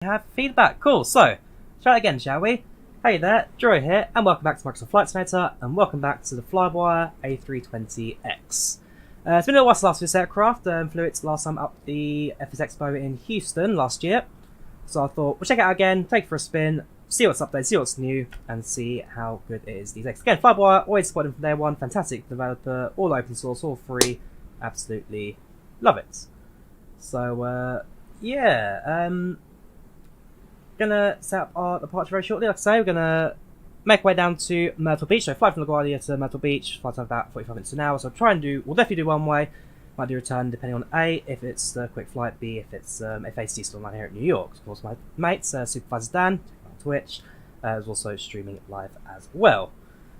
Have feedback. Cool. So, let's try it again, shall we? Hey there, Drawyah here, and welcome back to Microsoft Flight Simulator, and welcome back to the FlyByWire A320NX. It's been a little while since last this aircraft. Flew it last time up the FS Expo in Houston last year. So I thought we'll check it out again, take it for a spin, see what's updated, see what's new, and see how good it is these days. Again, FlyByWire, always supported from day one, fantastic developer, all open source, all free, absolutely love it. So, yeah, gonna set up our departure very shortly. Like I say, we're gonna make our way down to Myrtle Beach. So fly from LaGuardia to Myrtle Beach, flight time about 45 minutes an hour. So we'll definitely do one way. Might do return depending on A, if it's the quick flight, B, if it's FAC still online here at New York. Of course, my mates, Supervisor Dan, on Twitch, is also streaming live as well.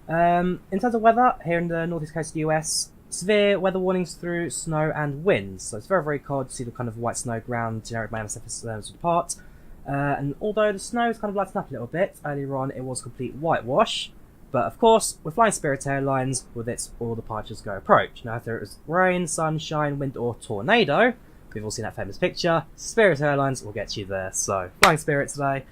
In terms of weather, here in the northeast coast of the US, severe weather warnings through snow and winds. So it's very, very cold. You see the kind of white snow ground generated by MSFS to depart. And although the snow is kind of lightened up a little bit, earlier on it was complete whitewash. But of course, we're flying Spirit Airlines, with its all departures go approach. Now, if there is rain, sunshine, wind, or tornado, we've all seen that famous picture, Spirit Airlines will get you there. So, flying Spirit today,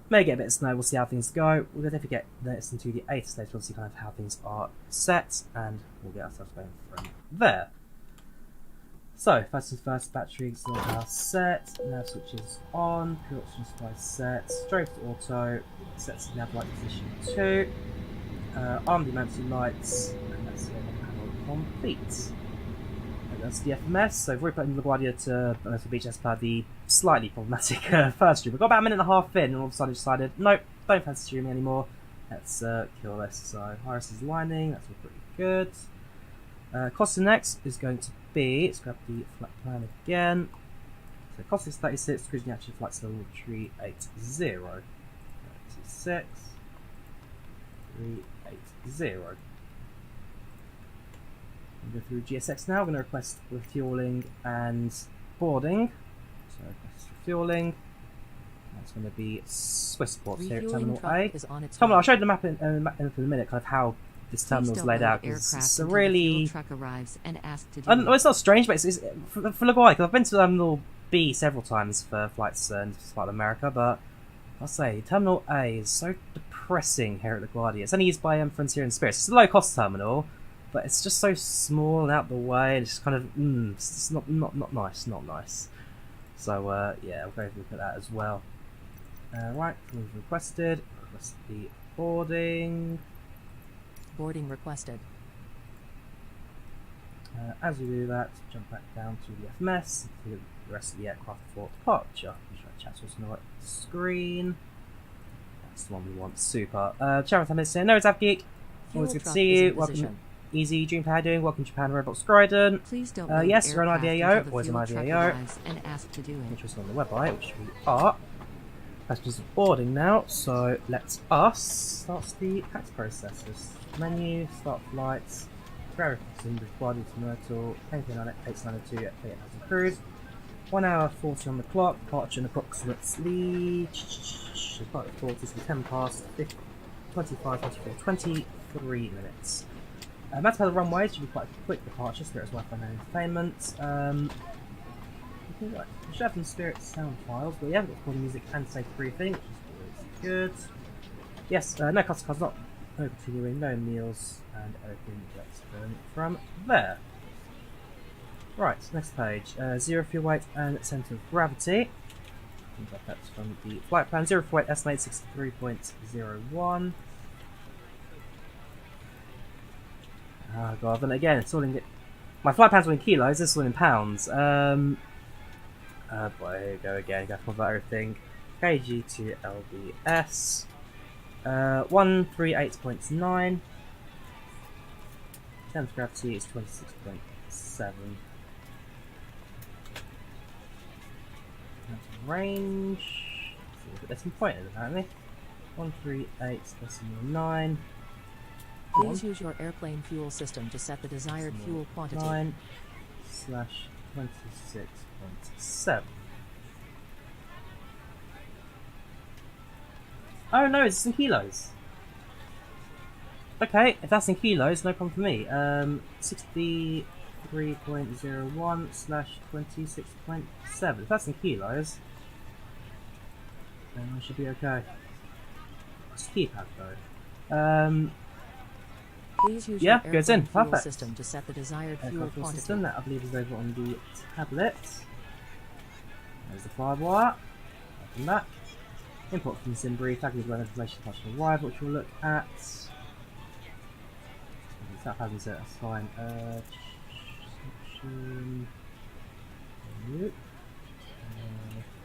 may get a bit of snow, we'll see how things go. We'll definitely get this into the 8th stage, we'll see kind of how things are set, and we'll get ourselves going from there. So, first things first, batteries are set, nav switches on, fuel oxygen supply set, strobe to auto, sets to nav light position 2, armed emergency lights, and that's the panel complete. And that's the FMS, so we've already put in LaGuardia to Myrtle Beach as per the slightly problematic first stream. We got about a minute and a half in, and all of a sudden decided, nope, don't fancy streaming anymore, let's kill this. So, Iris is lining, that's all pretty good. Cost of next is going to be, let's grab the flight plan again. So cost is 36, cruising actually flights level 380. 36, 380. We'll go through GSX now. We're going to request refueling and boarding. So request refueling. That's going to be Swissport here at Terminal A. I'll show you the map in a minute, kind of how this terminal is laid out, because it's a really... well, it's not strange, but it's for LaGuardia, because I've been to Terminal B several times for flights in South America, but I'll say Terminal A is so depressing here at LaGuardia. It's only used by Frontier and Spirit. It's a low-cost terminal, but it's just so small and out the way, and it's just kind of, it's not nice. So, yeah, we'll go over and look at that as well. Right, we've requested the boarding. Boarding requested. As we do that, jump back down to the FMS, the rest of the aircraft for departure. Chat's also on the right screen. That's the one we want. Super. Chairman Tamil saying, no, it's AppGeek. Always good to see you. Welcome, Easy Dream. How are you doing? Welcome to Japan, Robot Scriden. Please don't yes, we're on IVAO. Always on IVAO. And ask to do it. Which was on the website, which we are. Passengers boarding now, so let's start the tax processes. Menu, start flights, Drawyah required to Myrtle, anything on it, 892 at 8,000 cruise. 1 hour 40 on the clock, departure in approximately 40, so 10 past, 25, 24, 23 minutes. That's how the runway should be quite a quick departure, Spirit's Wi-Fi and entertainment. We should have some Spirit sound files, but we haven't got recording music and safe briefing, which is always good. Yes, no customer cards, no continuing, no meals, and everything that's going from there. Right, next page. Zero fuel weight and centre of gravity. Seems like that's from the flight plan. Zero fuel weight estimated 63.01. Oh god, then again, it's all in... My flight plan's all in kilos, this is all in pounds. Boy, here we go again, got to convert everything. KG to LBS. 138.9. Center of gravity is 26.7. Range. There's some pointers apparently. 138.9. Please use your airplane fuel system to set the desired fuel quantity. 9/26.7. Oh no, it's in kilos. Okay, if that's in kilos, no problem for me. 63.01/26.7. If that's in kilos, and we should be okay. It's keypad though. Please use Yeah, your goes in. airplane fuel Perfect. system to set the desired fuel Aircraft fuel quantity. system, that I believe is over on the tablet. There's the FlyByWire. Open that. Import from SimBrief, tag with web information attached to arrive, which we'll look at. That hasn't set, that's fine. Section. Nope.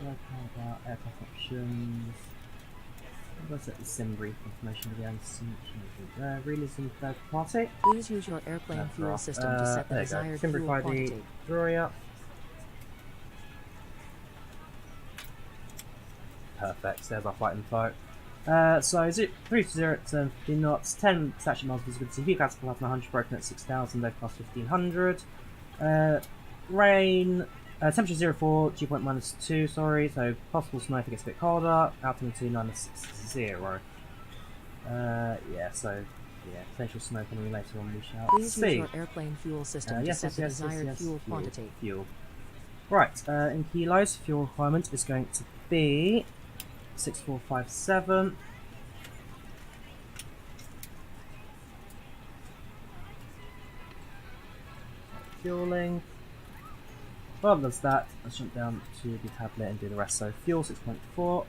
Aircraft options. I'll set the SimBrief information again. Realism third party. Please use your airplane fuel system to set the desired fuel SimBrief ID, quantity. Drawyah. Perfect, there's our flight info. So 320 at 15 knots, 10 statute miles visibility, view class 100, broken at 6,000, low cost 1500. Rain, temperature 04, dew point -2, sorry, so possible snow if it gets a bit colder, altitude -60. Yeah, so, yeah, potential snow coming later on, we shall Please see. use your airplane fuel system to set the desired fuel quantity. Fuel. Right, in kilos, fuel requirement is going to be 6457. Fueling. Well, that's that. Let's jump down to the tablet and do the rest. So fuel 6.4.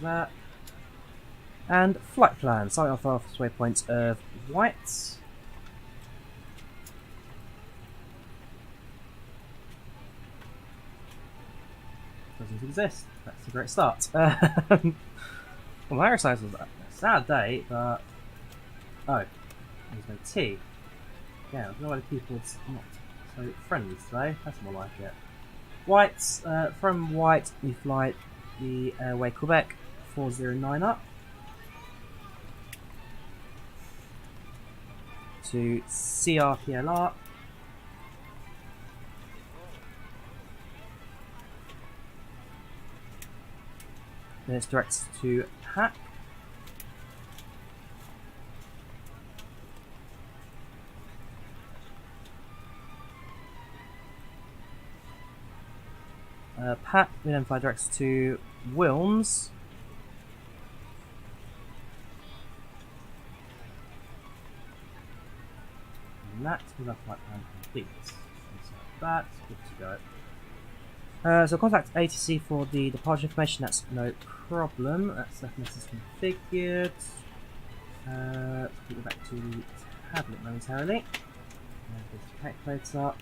That. And flight plan. Starting off our waypoint of white. Doesn't exist. That's a great start. Well, my exercise was a sad day, but oh, there's no tea. Yeah, I don't know why the keyboard's not so friendly today. That's more like it. Whites. From white, we fly the Airway Quebec 409 up to CRPLR. Then it's directed to Hack. Pat, we then fly directs to Wilms. And that is our flight plan complete. So that's good to go. So contact ATC for the departure information, that's no problem. That's this is configured. Let's put it back to the tablet momentarily. And get the calculator.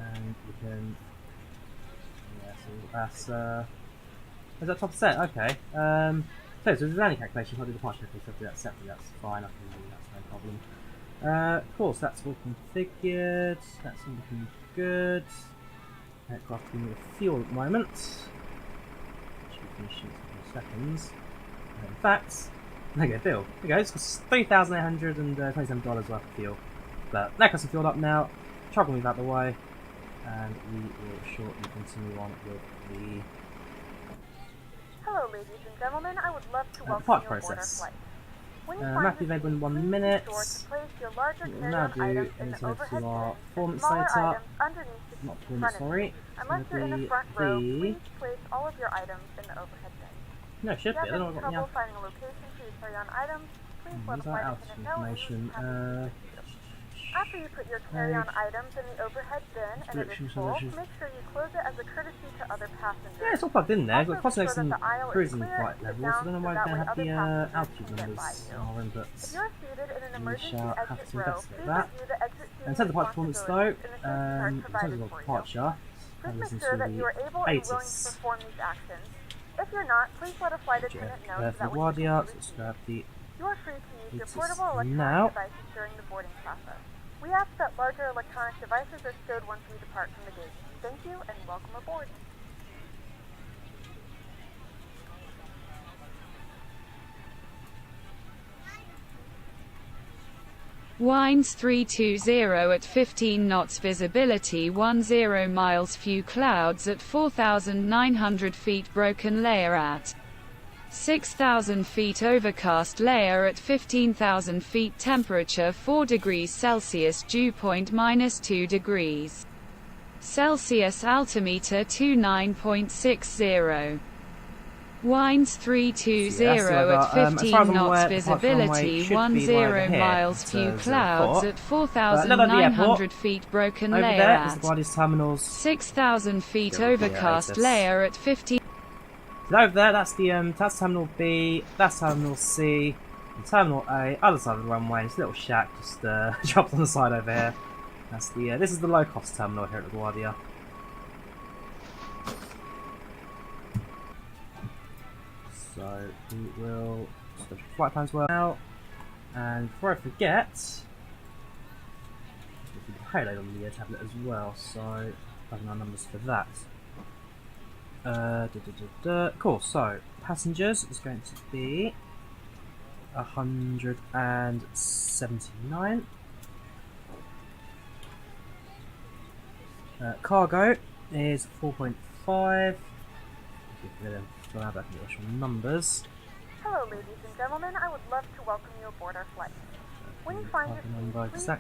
And we can, yeah, so that's, is that top set? Okay. So there's a landing calculation, if I do the departure calculation, I'll do that separately, that's fine, I can do that, that's no problem. Of course, that's all configured, that's all looking good. Aircraft being with fuel at the moment. Should be finishing in seconds. In fact, there you go, bill. There you go, it's cost $3,827 worth of fuel. But that costs fueled up now, trouble move out the way, and we will shortly continue on with the Hello, ladies and gentlemen. I would love to welcome part you aboard our process. flight. When you map find available in the 1 seat, minute. please be sure to place your larger What we'll now carry-on do items in is the go overhead to our bins and performance smaller data. items underneath the Not seat in performance, front of sorry. you. Unless you're in the It's front gonna row, be- please place all of your items in the overhead bin. No, it should If be. I you don't know have what any I've got trouble finding a location for your carry-on items, please let a Use our flight altitude attendant know and information. we'll be happy to assist you. After you put your carry-on items in the overhead bin and it is full, make sure you close it as a courtesy to other passengers. Yeah, it's all plugged in there. We've got Also, be crossing sure that the aisle is cruising clear flight and levels. sit I down don't know so why we that don't way have other the passengers altitude can get numbers by on you. our If inputs. you're seated in an We emergency shall have exit to row, investigate please that. review the exit In terms of flight performance though, responsibilities in the safety chart in terms provided of for you. departure, Please make listen sure to that you are the able and willing to ATIS. perform these actions. If you're not, please let a flight attendant know so that we can LaGuardia, continue let's grab the You are free to use your ATIS portable electronic now. devices during the boarding process. We ask that larger electronic devices are stowed once we depart from the gate. Thank you and welcome aboard. Winds 320 at 15 knots, visibility 10 miles, few clouds at 4,900 feet, broken layer at 6,000 feet overcast layer at 15,000 feet temperature 4 degrees Celsius dew point -2 degrees Celsius altimeter 29.60. Winds 320 at 15 knots visibility 10 miles few clouds at 4,900 feet broken layer at 6,000 feet overcast layer at 15. So over there, that's Terminal B, that's Terminal C, and Terminal A, other side of the runway. This little shack just dropped on the side over here. That's the this is the low-cost terminal here at LaGuardia. So we will switch flight plans well now, and before I forget, we can payload on the tablet as well. So having our numbers for that. Cool. So passengers is going to be 179. Cargo is 4.5. Go back and get actual numbers. Hello, ladies and gentlemen. I would love to welcome you aboard our flight. When you find your seat, please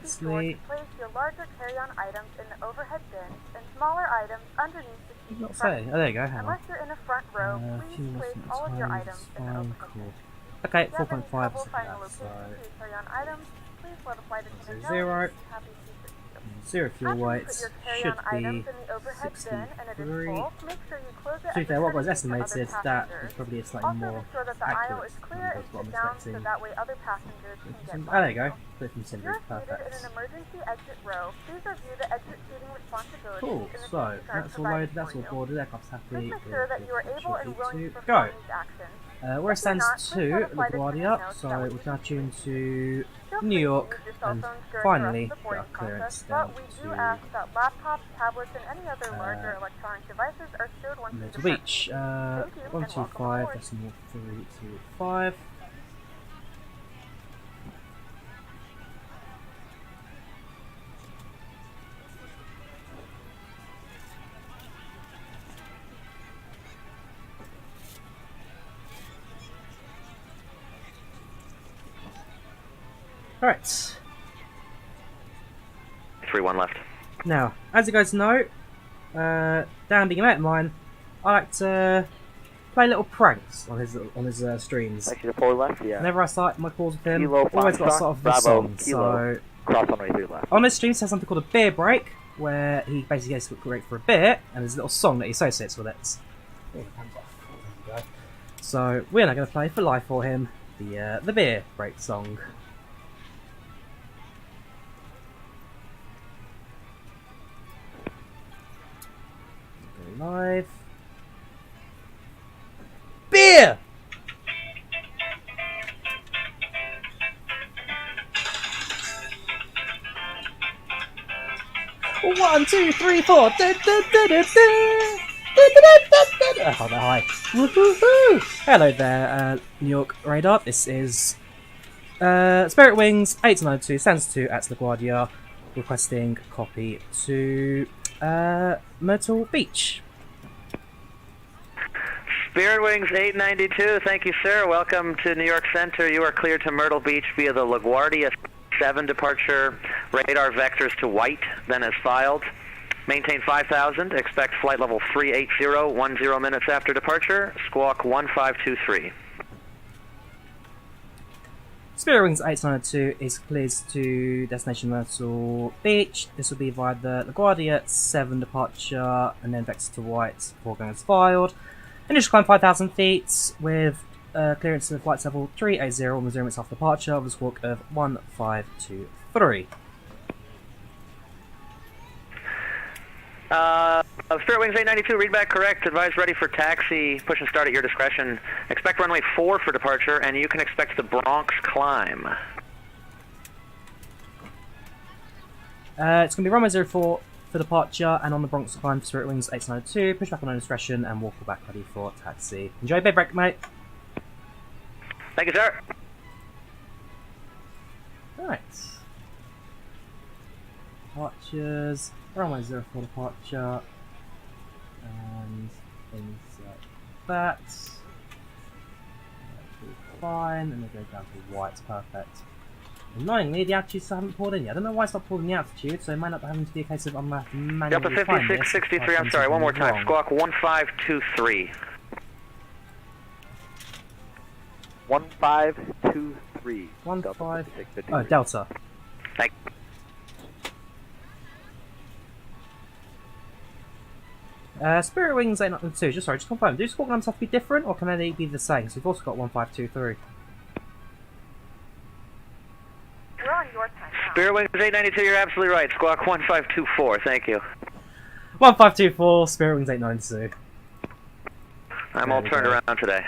be sure to place your larger carry-on items in the overhead bins and smaller items underneath the seat. Not saying. Oh, there you go. Hang on. Unless you're in the front row, please place all of your items in the overhead bin. Okay, If you have any 4.5. trouble finding a location for your carry-on items, please let a flight attendant know. Zero. Happy seats. Zero fuel weight Put your should carry-on be items in the overhead bin and it is 63. full. Make sure you close it To be fair, what was for other estimated, that passengers. is probably a slightly Also, more make sure that the aisle accurate is than clear and what sit I'm down so expecting. that way other passengers can get Oh, there you go. by. Put from If Cindy. you're seated in Perfect. an emergency exit row, please review the exit seating responsibilities Cool. in the So safety chart that's all provided loaded. That's for all you. boarded. Aircraft's happy. Please make sure that you are able and willing to Go. perform these actions. Where it stands not, to please let a flight LaGuardia, attendant know so that we're we now can tuned to Feel New free to York, use your cell and phones during finally the rest of the get our boarding clearance process, down but we do to ask that laptops, tablets, and any other larger electronic devices are stowed once you Myrtle depart. Beach. Thank you, and welcome 125, aboard. decimal 325. Alright. 3-1 left. Now, as you guys know, Dan being a mate of mine, I like to play little pranks on his streams. Taxi to 4 left, yeah. Whenever I start my calls with him, Kilo I've always got Foxtrot, sort of the Bravo, song. Kilo. So Cross on 3 left. on this stream, he has something called a beer break, where he basically gets to break for a beer, and there's a little song that he associates with it. So we're now going to play for live for him the beer break song. Go live. Beer! One, two, three, four. Oh, that high. Woohoo! Hello there, New York radar. This is Spirit Wings 892 stands to at LaGuardia, requesting copy to Myrtle Beach. Spirit Wings 892, thank you, sir. Welcome to New York Center. You are cleared to Myrtle Beach via the LaGuardia 7 departure. Radar vectors to white, then as filed. Maintain 5,000. Expect flight level 380, 10 minutes after departure. Squawk 1523. Spirit Wings 892 is cleared to destination Myrtle Beach. This will be via the LaGuardia 7 departure and then vector to white before going as filed. Initial climb 5,000 feet with clearance to the flight level 380 on the 0 minutes after departure with a squawk of 1523. Spirit Wings 892, read back correct. Advise ready for taxi. Push and start at your discretion. Expect runway 4 for departure, and you can expect the Bronx climb. It's going to be runway 04 for departure, and on the Bronx climb, Spirit Wings 892. Push back on own discretion, and walk back ready for taxi. Enjoy bed break, mate. Thank you, sir. Right. Departures. Runway 04 departure. And things like that. fine, and then go down to white, perfect. Annoyingly, the altitudes haven't pulled in yet. I don't know why it's not pulled in the altitude, so it might not having to be a case of I'm going to have to manually Delta find this. 5663, I'm sorry, one more time. Squawk 1523. 1523. 15. Oh, Delta. Thank Spirit Wings 892, just confirm. Do squawk numbers have to be different, or can they be the same? So we've also got 1523. We're on your time now. Spirit Wings 892, you're absolutely right. Squawk 1524, thank you. 1524, Spirit Wings 892. I'm all turned around today.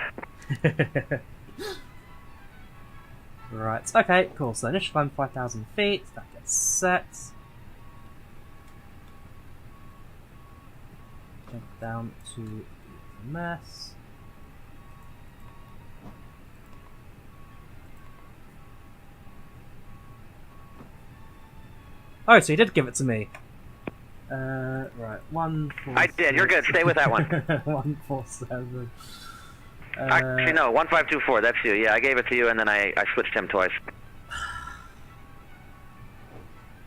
Right, okay, cool. So initial climb 5,000 feet, that gets set. Jump down to the mess. Oh, so you did give it to me. Right, 147. I did, you're good, stay with that one. 147. Actually, no, 1524, that's you. Yeah, I gave it to you and then I switched him twice.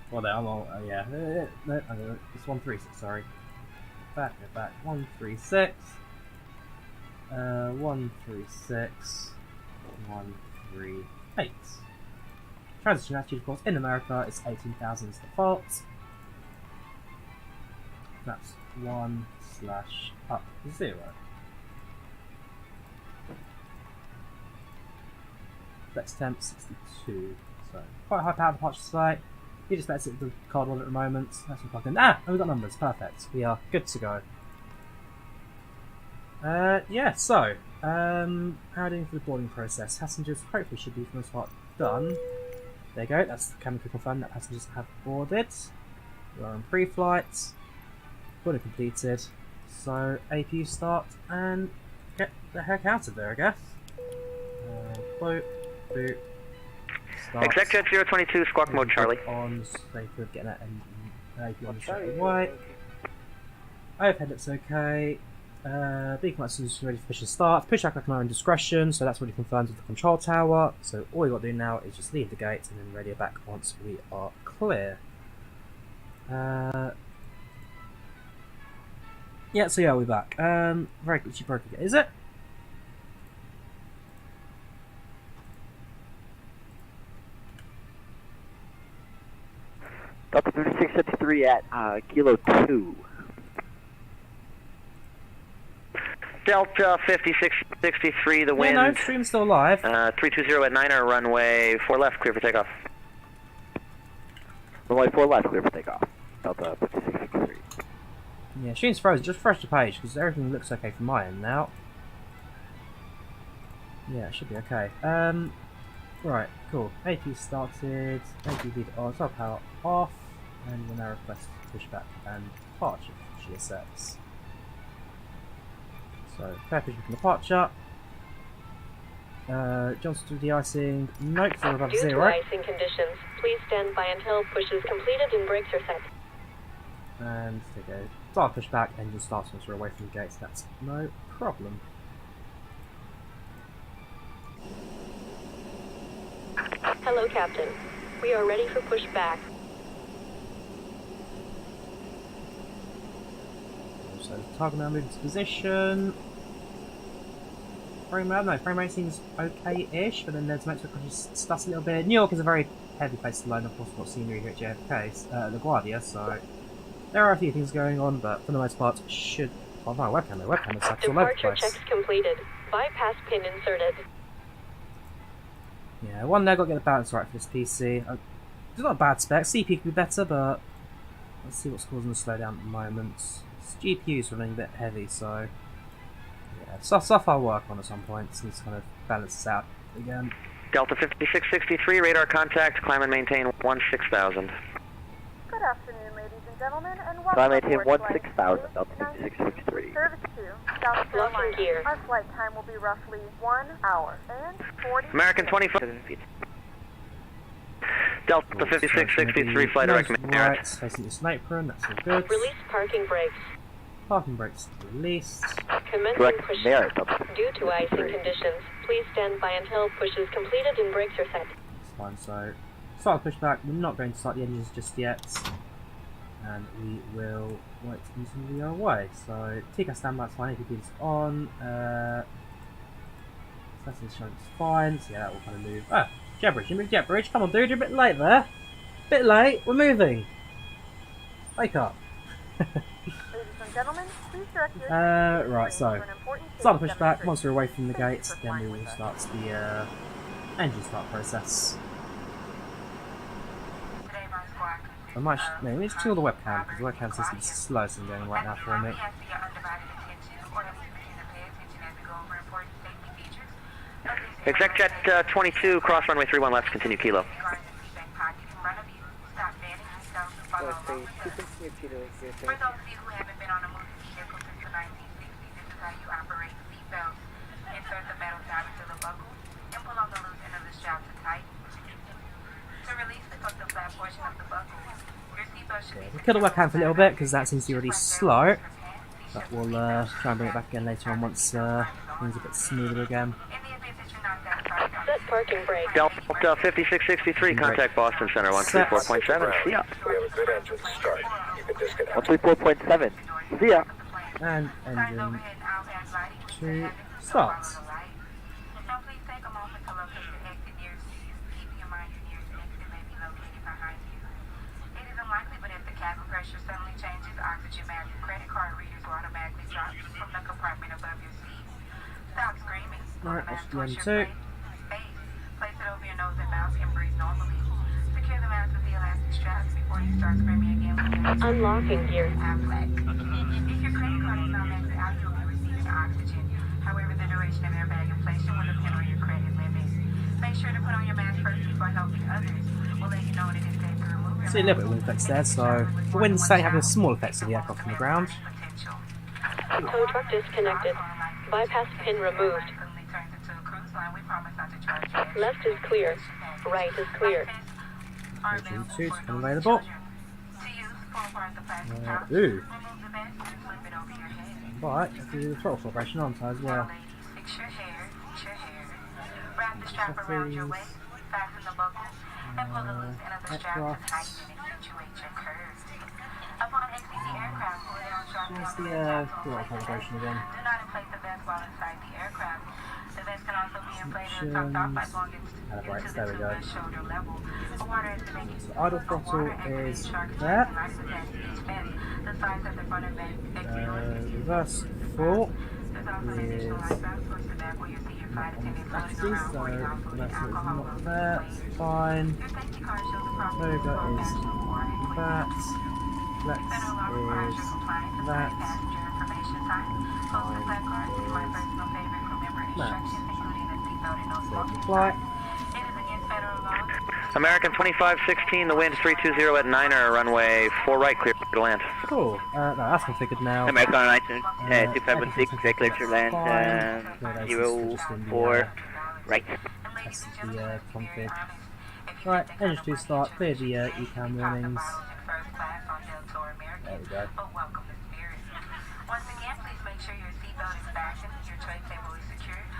Well, there, I'm all, yeah. No, it's 136, sorry. Go back. 136. 136. 138. Transition altitude, of course, in America is 18,000 as default. That's 1/up0. That's temp 62. So quite high power departure site. You just better sit with the card wallet at the moment. That's what plugged in. And we've got numbers. Perfect. We are good to go. Yeah, so how are we doing for the boarding process? Passengers hopefully should be for the most part done. There you go, that's the camera to confirm that passengers have boarded. We are on pre-flight. Boarding completed. So APU start and get the heck out of there, I guess. Boot. Start. Executive 022, squawk mode Charlie. On, so they could get that APU on straight away. Overhead looks okay. Beacon lights is ready for mission start. Pushback like an own discretion, so that's already confirmed with the control tower. So all we got to do now is just leave the gate and then radio back once we are clear. Yeah, so yeah, we're back. Very glitchy broke again, is it? Delta 5673 at Kilo 2. Delta 5663, the wind. Yeah, no, stream's still live. 320 at 9er, runway 4 left, clear for takeoff. Runway 4 left, clear for takeoff. Delta 5663. Yeah, stream's frozen. Just refresh the page because everything looks okay from my end now. Yeah, it should be okay. Right, cool. AP started. AP lead on. Top power off. And we'll now request pushback and departure for GSX. So, fair pushback and departure. Johnson to de-icing. Nope, so above 0. Due to icing conditions, please stand by until push is completed and brakes are set. And there you go. Start pushback and you'll start once we're away from the gates. That's no problem. Hello, Captain. We are ready for pushback. So target now moving to position. Frame rate seems okay-ish, but then there's meant to be stuff a little bit. New York is a very heavy place to learn, of course, what scenery here at JFK, LaGuardia, so there are a few things going on, but for the most part, should. Oh, my webcam is like all over the Departure place. checks completed. Bypass pin inserted. Yeah, one leg, got to get the balance right for this PC. It's not a bad spec. CPU could be better, but let's see what's causing the slowdown at the moment. This GPU's running a bit heavy, so yeah, stuff I'll work on at some point. So kind of balance this out again. Delta 5663, radar contact, climb and maintain 16,000. Good afternoon, ladies and gentlemen, and welcome Climb and maintain aboard 16,000, Flight Delta 5663. Service to South Carolina. Locking gear. Our flight time will be roughly 1 hour and 40 American minutes. 25. Delta 5663, flight direct command. Right, facing the sniper room, that's all good. Release parking brakes. Parking brakes released. Commencing Correct push. merit. Due to icing conditions, please stand by until push is completed and brakes are set. That's fine, so start the pushback. We're not going to start the engines just yet. And we will wait until we are away. So Takeoff standby is fine, APP is on. Settings showing it's fine, so yeah, that will kind of move. Ah, jet bridge, you moved jet bridge. Come on, dude, you're a bit late there. Bit late, we're moving. Wake up. Ladies and gentlemen, please direct your Right, so start the pushback. Once we're away from the gates, then we will start the engine start process. I might no, let's tune the webcam because the webcam system is slow as I'm going right now for me. Exec jet 22, cross runway 31 left, continue kilo. For those of you who haven't been on a moving vehicle since the 1960s, this is how you operate seatbelts. Insert the metal tab into the buckle and pull on the loose end of the strap to tighten. To release, lift up the flat portion of the buckle. Your seatbelt should be... We'll kill the webcam for a little bit because that seems to be really slow. But we'll try and bring it back again later on once things are a bit smoother again. Set parking brake. Delta 5663, contact Boston Center 134.7. See ya. We have a good engine start. You can disconnect. 134.7. See ya. And engine 2 start. Now please take a moment to locate the exit near seat. Keep in mind your nearest exit may be located behind you. It is unlikely, but if the cabin pressure suddenly changes, oxygen mask and credit card readers will automatically drop from the compartment above your seat. Stop screaming. Alright, that's the M2. Place it over your nose and mouth and breathe normally. Secure the mask with the elastic straps before you start screaming again. Unlocking gear. If your credit card is not maxed out, you'll be receiving oxygen. However, the duration of airbag inflation will depend on your credit limit. Make sure to put on your mask first before helping others. We'll let you know when it is safe to remove your mask. See a little bit of wind effects there, so the wind's starting having a small effect to the aircraft on the ground. Tow truck disconnected. Bypass pin removed. Left is clear. Right is clear. Engine 2 is available. Ooh. Right, I'll do the throttle operation on as well. Wrap the strap around your waist, fasten the buckle, and pull the loose end of the strap to tighten and accentuate your curves. Upon exiting the aircraft, pull down sharp Where's on the throttle operation again? Do not inflate the vest while inside the aircraft. The vest can also be inflated and topped off by blowing it Right, into there the we go. tube shoulder level. A water estimating So idle throttle is there. The size of the front of it. Reverse full There's also an is additional light vest towards the back where you see your flight attendant floating capacity, around so for you also the need rest of it's alcohol not there. It's fine. Your safety card shows the proper Toga is national warning. that. Flex Federal law requires your is compliance with that. passenger information sign. Postal flat card is my personal favorite. Remember instructions, including the seatbelt and no smoking. Flight. It is against federal law. American 2516, the wind 320 at 9er, runway 4 right, clear to land. Cool. No, that's configured now. American Ryzen Everything's 2516, clear to land, fine. No, that's just in the, 04, right. that's the config. Right, engine 2 start, clear the ECAM warnings. There we go.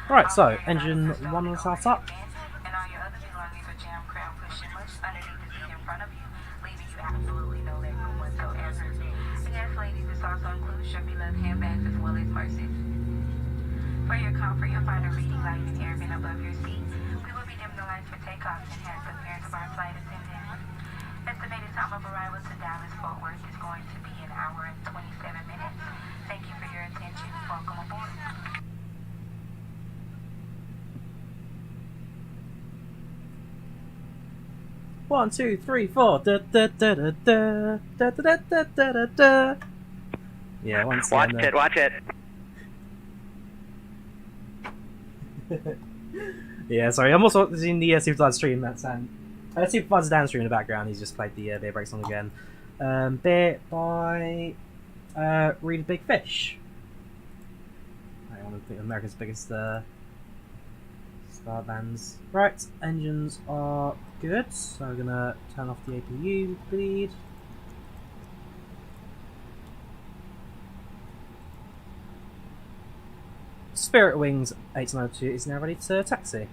Right, so engine 1 will start up. And all your other belongings are jam crown pushing much underneath the seat in front of you, leaving you absolutely no leg room whatsoever. And yes, ladies, this also includes your beloved handbags as well as purses. For your comfort, you'll find a reading light and air vent above your seat. We will be dimming the lights for takeoff to enhance the appearance of our flight attendant. Estimated time of arrival to Dallas Fort Worth is going to be 1 hour and 27 minutes. Thank you for your attention. Welcome aboard. One, two, three, four. Da da da da da da da da da da da. Yeah, once Watch again, it, watch it. Yeah, sorry. I'm also watching the Supervisor stream. That's Supervisor downstream in the background. He's just played the Beer Break song again. Beer by Read a Big Fish. I want to think America's biggest star bands. Right, engines are good. So I'm gonna turn off the APU bleed. Spirit Wings 892 is now ready to taxi.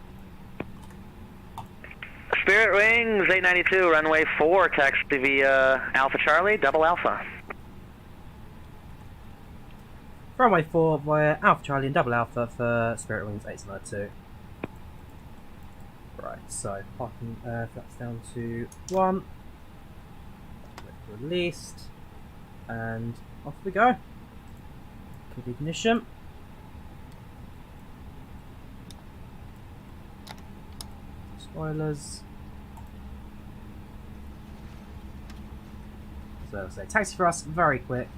Spirit Wings 892, runway 4, taxi via Alpha Charlie, double Alpha. Runway 4 via Alpha Charlie and double Alpha for Spirit Wings 892. Right, so parking flaps down to 1. Released. And off we go. Kick ignition. Spoilers. So taxi for us, very quick.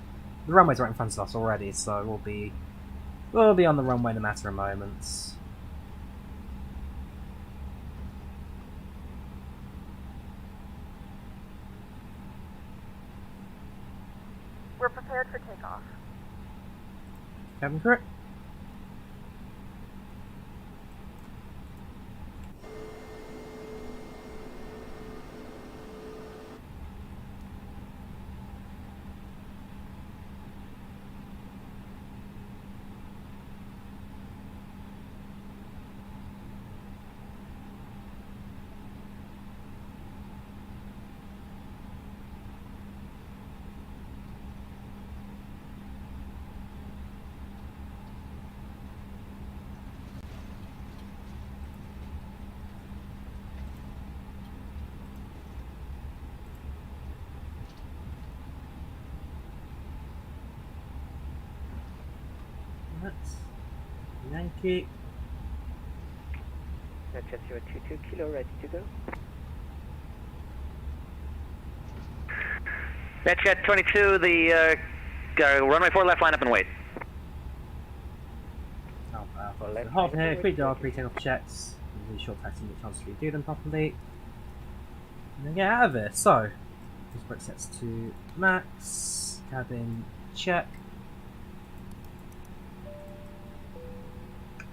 The runway's right in front of us already, so we'll be on the runway in a matter of moments. We're prepared for takeoff. Cabin crew. Yankee. That's just your 22 kilo, ready to go. That's jet 22, the runway 4 left, line up and wait. Hold here, quick door, pre-takeoff checks. Really short taxi, get a chance to redo them properly. And then get out of it. So, this brake sets to max, cabin check.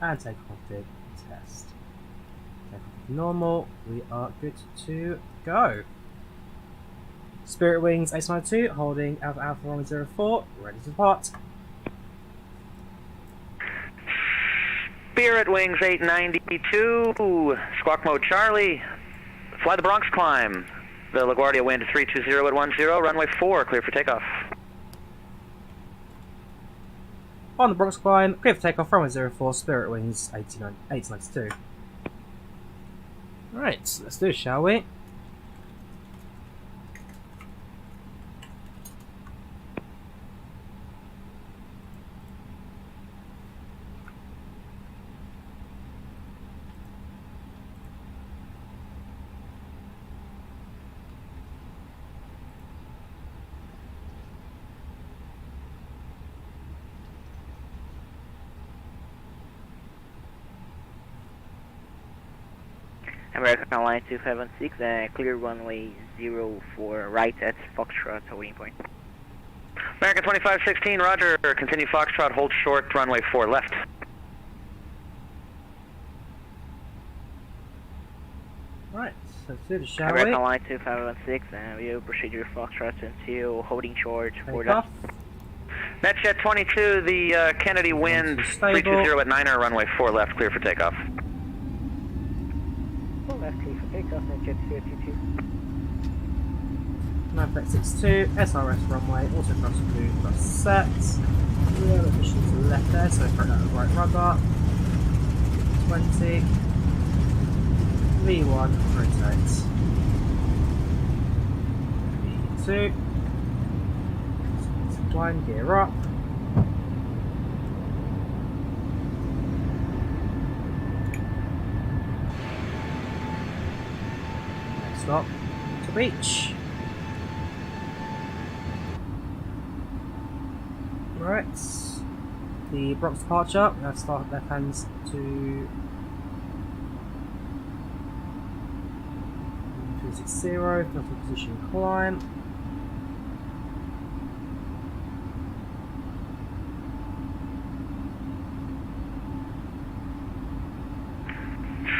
And take off big test. Take off normal, we are good to go. Spirit Wings 892 holding Alpha Alpha 104, ready to depart. Spirit Wings 892, squawk mode Charlie, fly the Bronx climb. The LaGuardia wind 320 at 10, runway 4, clear for takeoff. On the Bronx climb, clear for takeoff, runway 04, Spirit Wings 892. Alright, let's do it, shall we? American Airlines 256, clear runway 04 right at Foxtrot waiting point. American 2516, roger, continue Foxtrot, hold short, runway 4 left. Right, let's do it, shall American we? Airlines 2516, we will proceed your Foxtrot until holding short for Take off. NetJet 22, the Kennedy wind 320 at 9er, runway 4 left, clear for takeoff. Left, clear for takeoff, NetJet 022. 962, SRS runway, auto thrust blue, thrust set. Real emission to the left there, so front out the right rudder. 20. V1, rotate. V2. Climb, gear up. Next stop, to beach. Right, the Bronx departure, we have to start left hands to 360, filter position climb.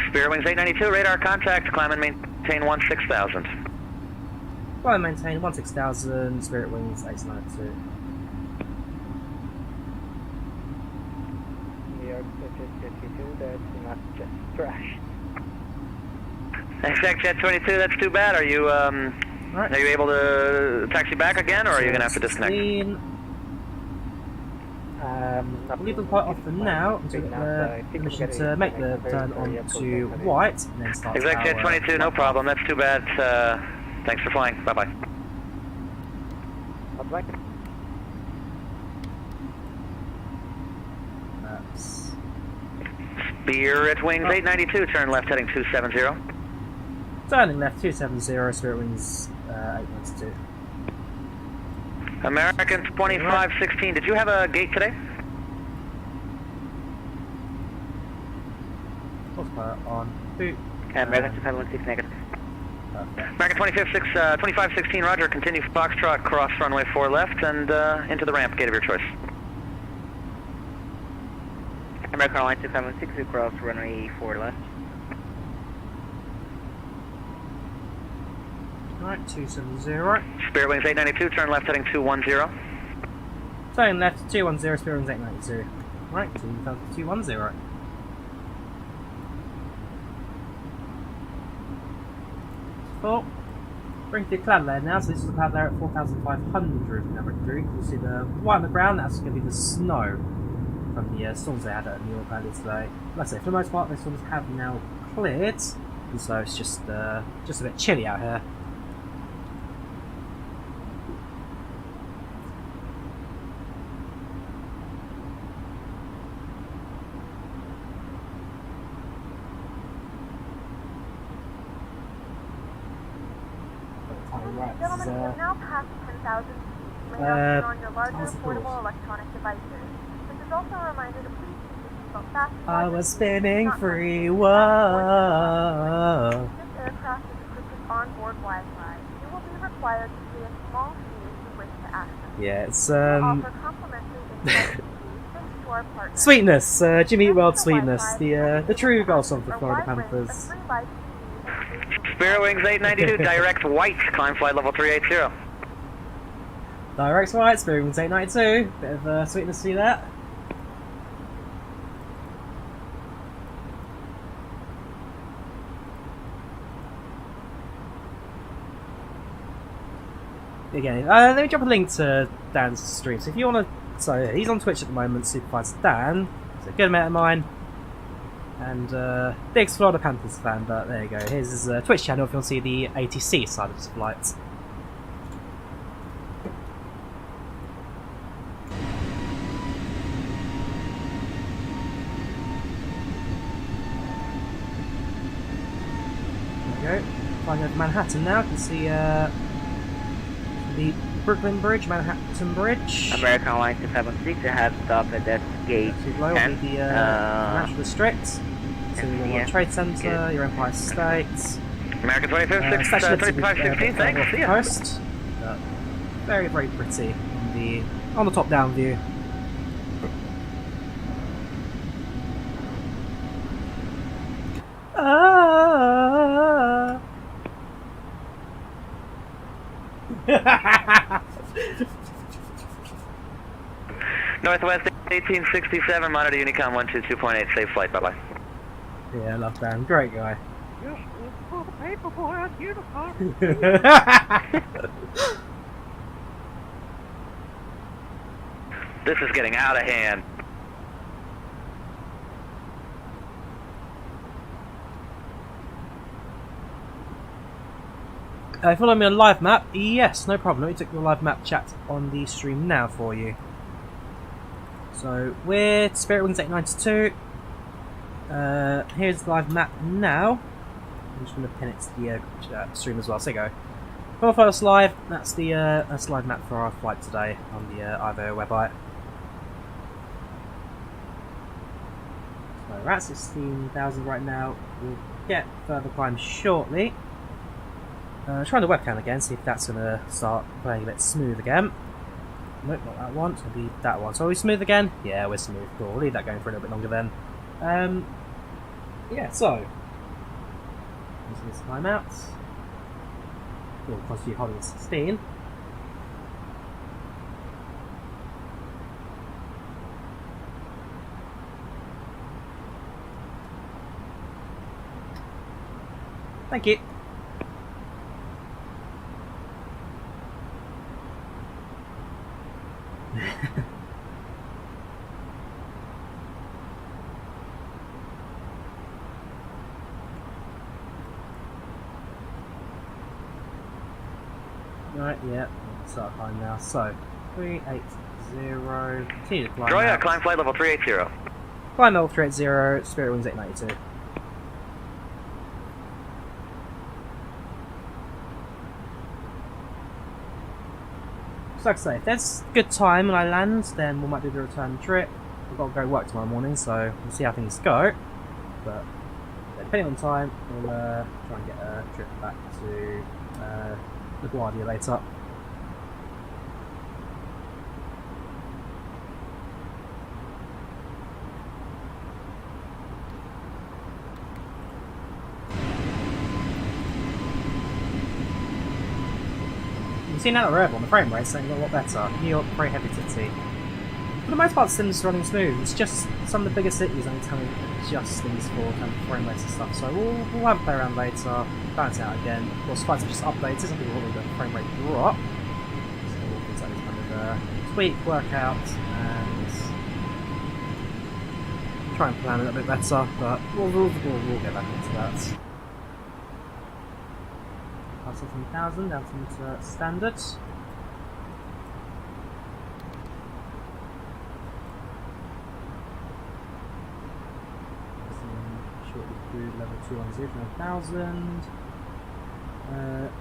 Spirit Wings 892, radar contact, climb and maintain 16,000. Climb and maintain 16,000, Spirit Wings 892. We are That's not just trash. XX Jet 22, that's too bad. Are you Right. are you able to taxi back again, or are you going to have to disconnect? We'll leave them quite often now until permission to make the turn on to white and then start XX Jet 22, no problem. That's too bad. Thanks for flying. Bye bye. Bye. Spirit Wings 892, turn left heading 270. Turning left 270, Spirit Wings 892. American 2516, did you have a gate today? Autopilot on. Boot. American 2516 negative. American 2516, roger, continue Foxtrot, cross runway 4 left and into the ramp, gate of your choice. American Airlines 2516, cross runway 4 left. Right, 270. Spirit Wings 892, turn left heading 210. Turning left 210, Spirit Wings 892. Right, 210. Four. Bring to the cloud layer now, so this is the cloud layer at 4,500 Navigraph. You see the white on the ground, that's going to be the snow from the storms they had at New York earlier today. Like I say, for the most part, those storms have now cleared, and so it's just a bit chilly out here. Gentlemen, we have now passed 10,000 feet. You may now turn on your larger portable electronic devices. This is also a reminder to please keep your seatbelt fastened. I was spinning free, whoa. This aircraft is equipped with onboard Wi-Fi. You will be required to pay a small fee if you wish to access. Yeah, it's We offer complimentary internet fees thanks to our partners. Sweetness, Jimmy Eat World Sweetness, the true goal song for Florida Panthers. Spirit Wings 892, direct white, climb flight level 380. Direct white, Spirit Wings 892. Bit of sweetness to that. Again, let me drop a link to Dan's stream. So if you want to, so he's on Twitch at the moment. Supervisor Dan, he's a good mate of mine. And big Florida Panthers fan, but there you go. Here's his Twitch channel if you want to see the ATC side of his flight. There we go. Flying over Manhattan now. You can see the Brooklyn Bridge, Manhattan Bridge. American Airlines 276, I have stopped at that gate. Below will be the National District. So your World Trade Center, your Empire State. American 2516, thanks. See ya. Coast. Very, very pretty on the top down view. Northwest 1867, monitor Unicom 122.8, safe flight, bye bye. Yeah, I love Dan, great guy. Yes, for the paper boy on Unicom. This is getting out of hand. Follow me on live map? Yes, no problem. Let me take the live map chat on the stream now for you. So, we're Spirit Wings 892. Here's the live map now. I'm just going to pin it to the stream as well. So, there you go. Follow us live. That's the live map for our flight today on the IVAO website. So, we're at 16,000 right now. We'll get further climb shortly. Try the webcam again, see if that's going to start playing a bit smooth again. Nope, not that one, it's going to be that one. So are we smooth again? Yeah, we're smooth. Cool, we'll leave that going for a little bit longer then. Yeah, so. Let's climb out. Oh, quantity holding 16. Thank you. Right, yeah, start climb now. So, 380, continue to climb. Drawyah, climb flight level 380. Climb level 380, Spirit Wings 892. So like I say, if there's good time and I land, then we might do the return trip. I've got to go work tomorrow morning, so we'll see how things go. But yeah, depending on time, we'll try and get a trip back to LaGuardia later. You see now that we're airborne, the frame rate's getting a lot better. New York, very heavy city. For the most part, Sims is running smooth. It's just some of the bigger cities I need to adjust things for kind of frame rates and stuff. So we'll have a play around later, balance it out again. Of course, flights are just updated. Some people will get the frame rate drop. So we'll exactly kind of tweak, work out, and try and plan a little bit better. But we'll get back into that. 17,000 down to standard. Shortly through level 210, 9,000.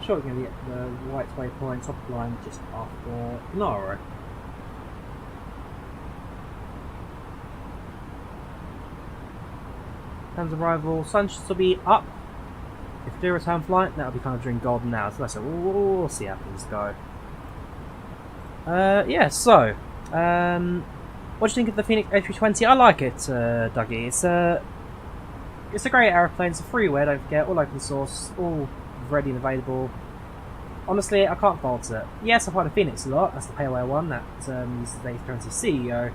Shortly going to get the white waypoint top line just after Naro. Time's arrival, sun should still be up. If we do a return flight, that'll be kind of during golden hours. So that's it. We'll see how things go. Yeah, so what do you think of the Phoenix A320? I like it, Dougie. It's a great aeroplane. It's a freeware, don't forget, all open source, all ready and available. Honestly, I can't fault it. Yes, I fly the Phoenix a lot. That's the pay-away one that uses the A320 CEO.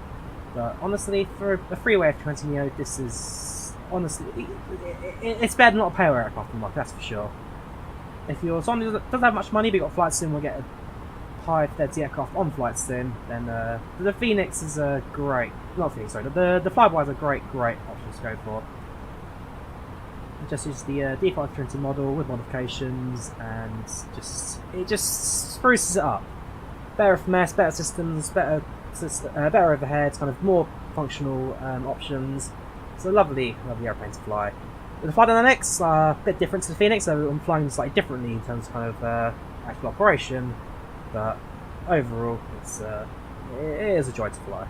But honestly, for a freeware A320neo, this is honestly it's better than not a pay-away aircraft in the market. That's for sure. If you're someone who doesn't have much money but you've got flight sim, will get a high fidelity aircraft on flight sim, then the Phoenix is a great, not Phoenix, sorry, the FlyByWire is a great option to go for. It just uses the default 320 model with modifications, and it just spruces it up. Better FMS, better systems, better overheads, kind of more functional options. It's a lovely airplane to fly. The FlyByWire A bit different to the Phoenix, so I'm flying slightly differently in terms of kind of actual operation, but overall it is a joy to fly.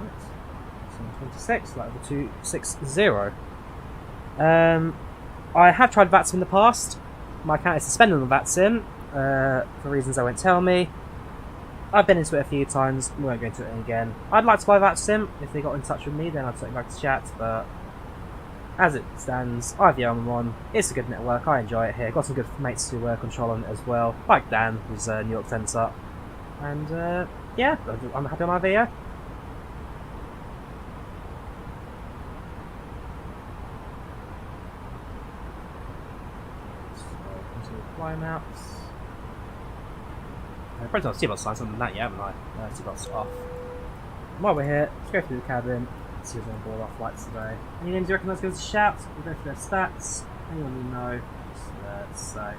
Right. 26, level 260. I have tried VATSIM in the past. My account is suspended on VATSIM for reasons they won't tell me. I've been into it a few times, we won't go into it again. I'd like to buy VATSIM. If they got in touch with me, then I'd certainly like to chat, but as it stands, IVAO I'm on. It's a good network, I enjoy it here. Got some good mates to control on it as well, like Dan, who's New York Center. And yeah, I'm happy on IVAO. Flying out. Probably not seatbelt signs on that yet, haven't I? Seatbelts off. While we're here, let's go through the cabin, see who's on board our flights today. Any names you recognise, give us a shout. We'll go through their stats. Anyone you know, just say.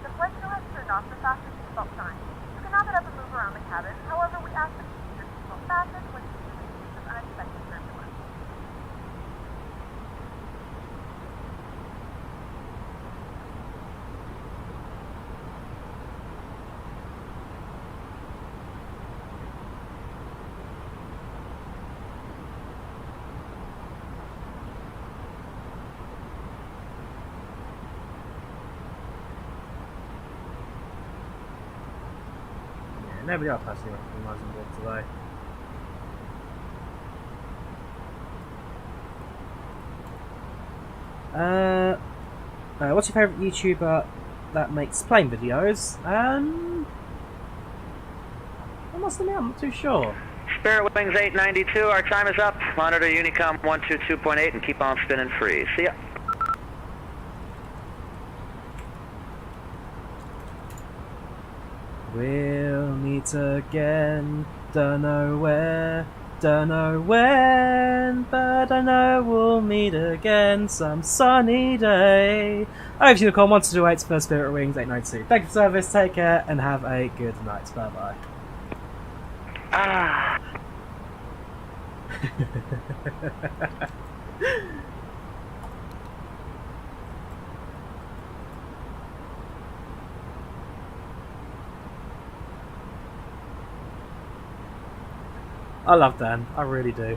The flight crew has turned off the fasten seatbelt sign. You can now get up and move around the cabin. However, we ask that you keep your seatbelt fastened when you do the use of unexpected turbulence. Nobody else has anyone on board today. What's your favourite YouTuber that makes plane videos? I must admit, I'm not too sure. Spirit Wings 892, our time is up. Monitor Unicom 122.8 and keep on spinning free. See ya. We'll meet again, don't know where, don't know when, but I know we'll meet again some sunny day. I've Unicom 128 for Spirit Wings 892. Thank you for service, take care, and have a good night. Bye bye. Ah. I love Dan, I really do.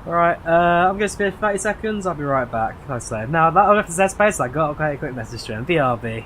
Alright, I'm going to spin 30 seconds, I'll be right back, like I said. Now, that I'll have to set space, I got a quick message to him. BRB.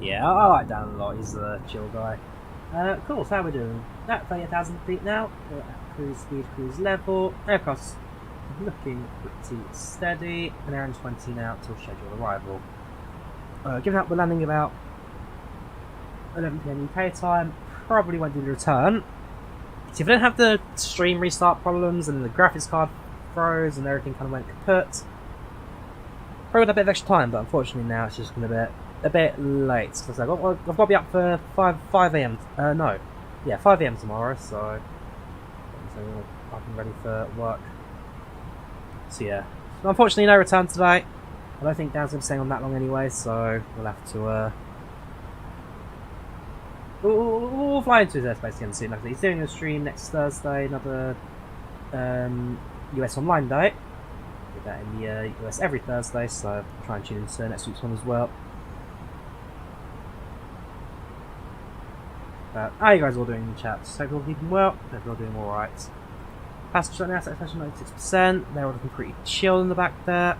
Yeah, I like Dan a lot. He's a chill guy. Cool, so how we doing? At 30,000 feet now. We're at cruise speed, cruise level. Aircraft's looking pretty steady. An hour and 20 now till scheduled arrival. Given up, we're landing about 11 PM UK time. Probably won't do the return. So if I don't have the stream restart problems and the graphics card froze and everything kind of went kaput, probably with a bit of extra time, but unfortunately now it's just going to be a bit late. Because I've got to be up for 5 AM. No. Yeah, 5 AM tomorrow, so I'm ready for work. So yeah. So unfortunately no return today. I don't think Dan's going to be staying on that long anyway, so we'll have to we'll fly into his airspace again soon. Like he's doing a stream next Thursday, another US online day. Do that in the US every Thursday, so I'll try and tune into next week's one as well. But how are you guys all doing in the chat? Hope you're all keeping well. Hope you're all doing alright. Passenger now, satisfaction 96%. They're all looking pretty chill in the back there.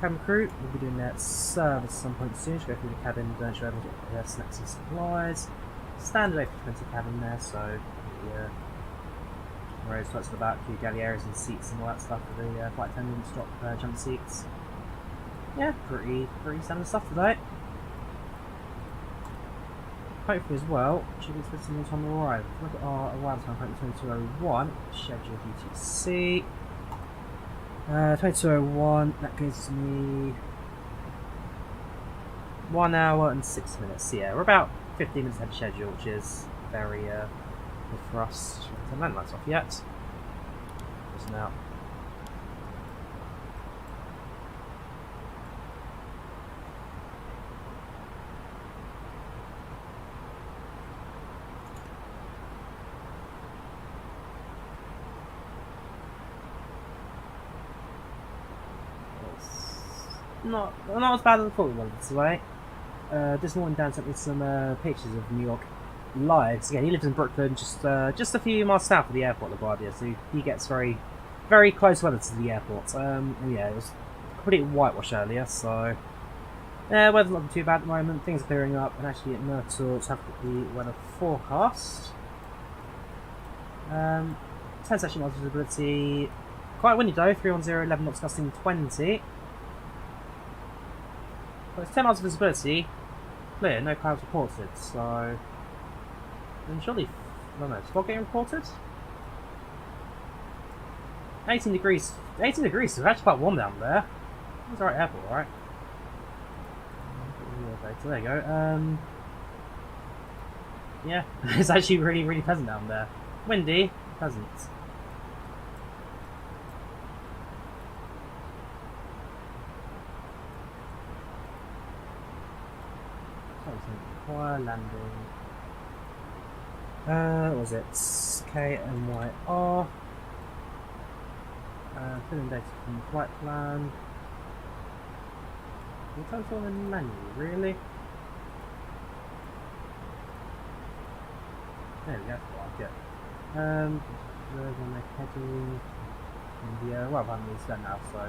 Cabin crew will be doing their service at some point soon. Should go through the cabin, don't show everyone what their snacks and supplies. Standard A320 cabin there, so the rows to the back, few galley areas and seats and all that stuff for the flight attendants, jump seats. Yeah, pretty standard stuff today. Hopefully as well, should be expecting on time to arrive. Look at our arrival time, hopefully 22:01, scheduled UTC. 22:01, that gives me 1 hour and 6 minutes. So yeah, we're about 15 minutes ahead of schedule, which is very good for us. Should we turn land lights off yet? Just now. Not as bad as I thought it was today. This morning Dan sent me some pictures of New York live. Again, he lives in Brooklyn, just a few miles south of the airport, LaGuardia, so he gets very close weather to the airport. And yeah, it was pretty whitewash earlier, so yeah, weather's not too bad at the moment. Things are clearing up, and actually at Myrtle, let's have the weather forecast. 10 section miles visibility, quite windy though. 310, 11 knots, gusting 20. Well, it's 10 miles of visibility, clear, no clouds reported, so then surely, I don't know, is fog getting reported? 18 degrees, so it's actually quite warm down there. It's alright airport, right? So there you go, yeah, it's actually really pleasant down there. Windy, pleasant. Landing. What was it? KMYR. Filling data from the flight plan. The total in the menu, really? There we go, that's what I get. We're gonna heading in the well, I'm needs there now, so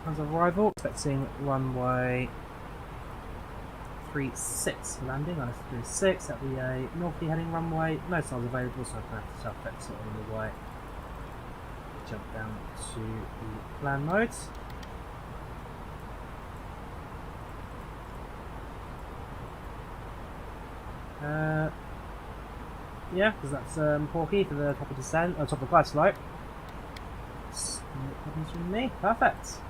times of arrival, expecting runway 36 for landing, minus 36, that'll be a northerly heading runway, no stars available, so I'm going to have to self-fix it on the way. Jump down to the plan mode. Yeah, because that's Porky for the top of descent, top of the glide slope. That's what happens from me, perfect.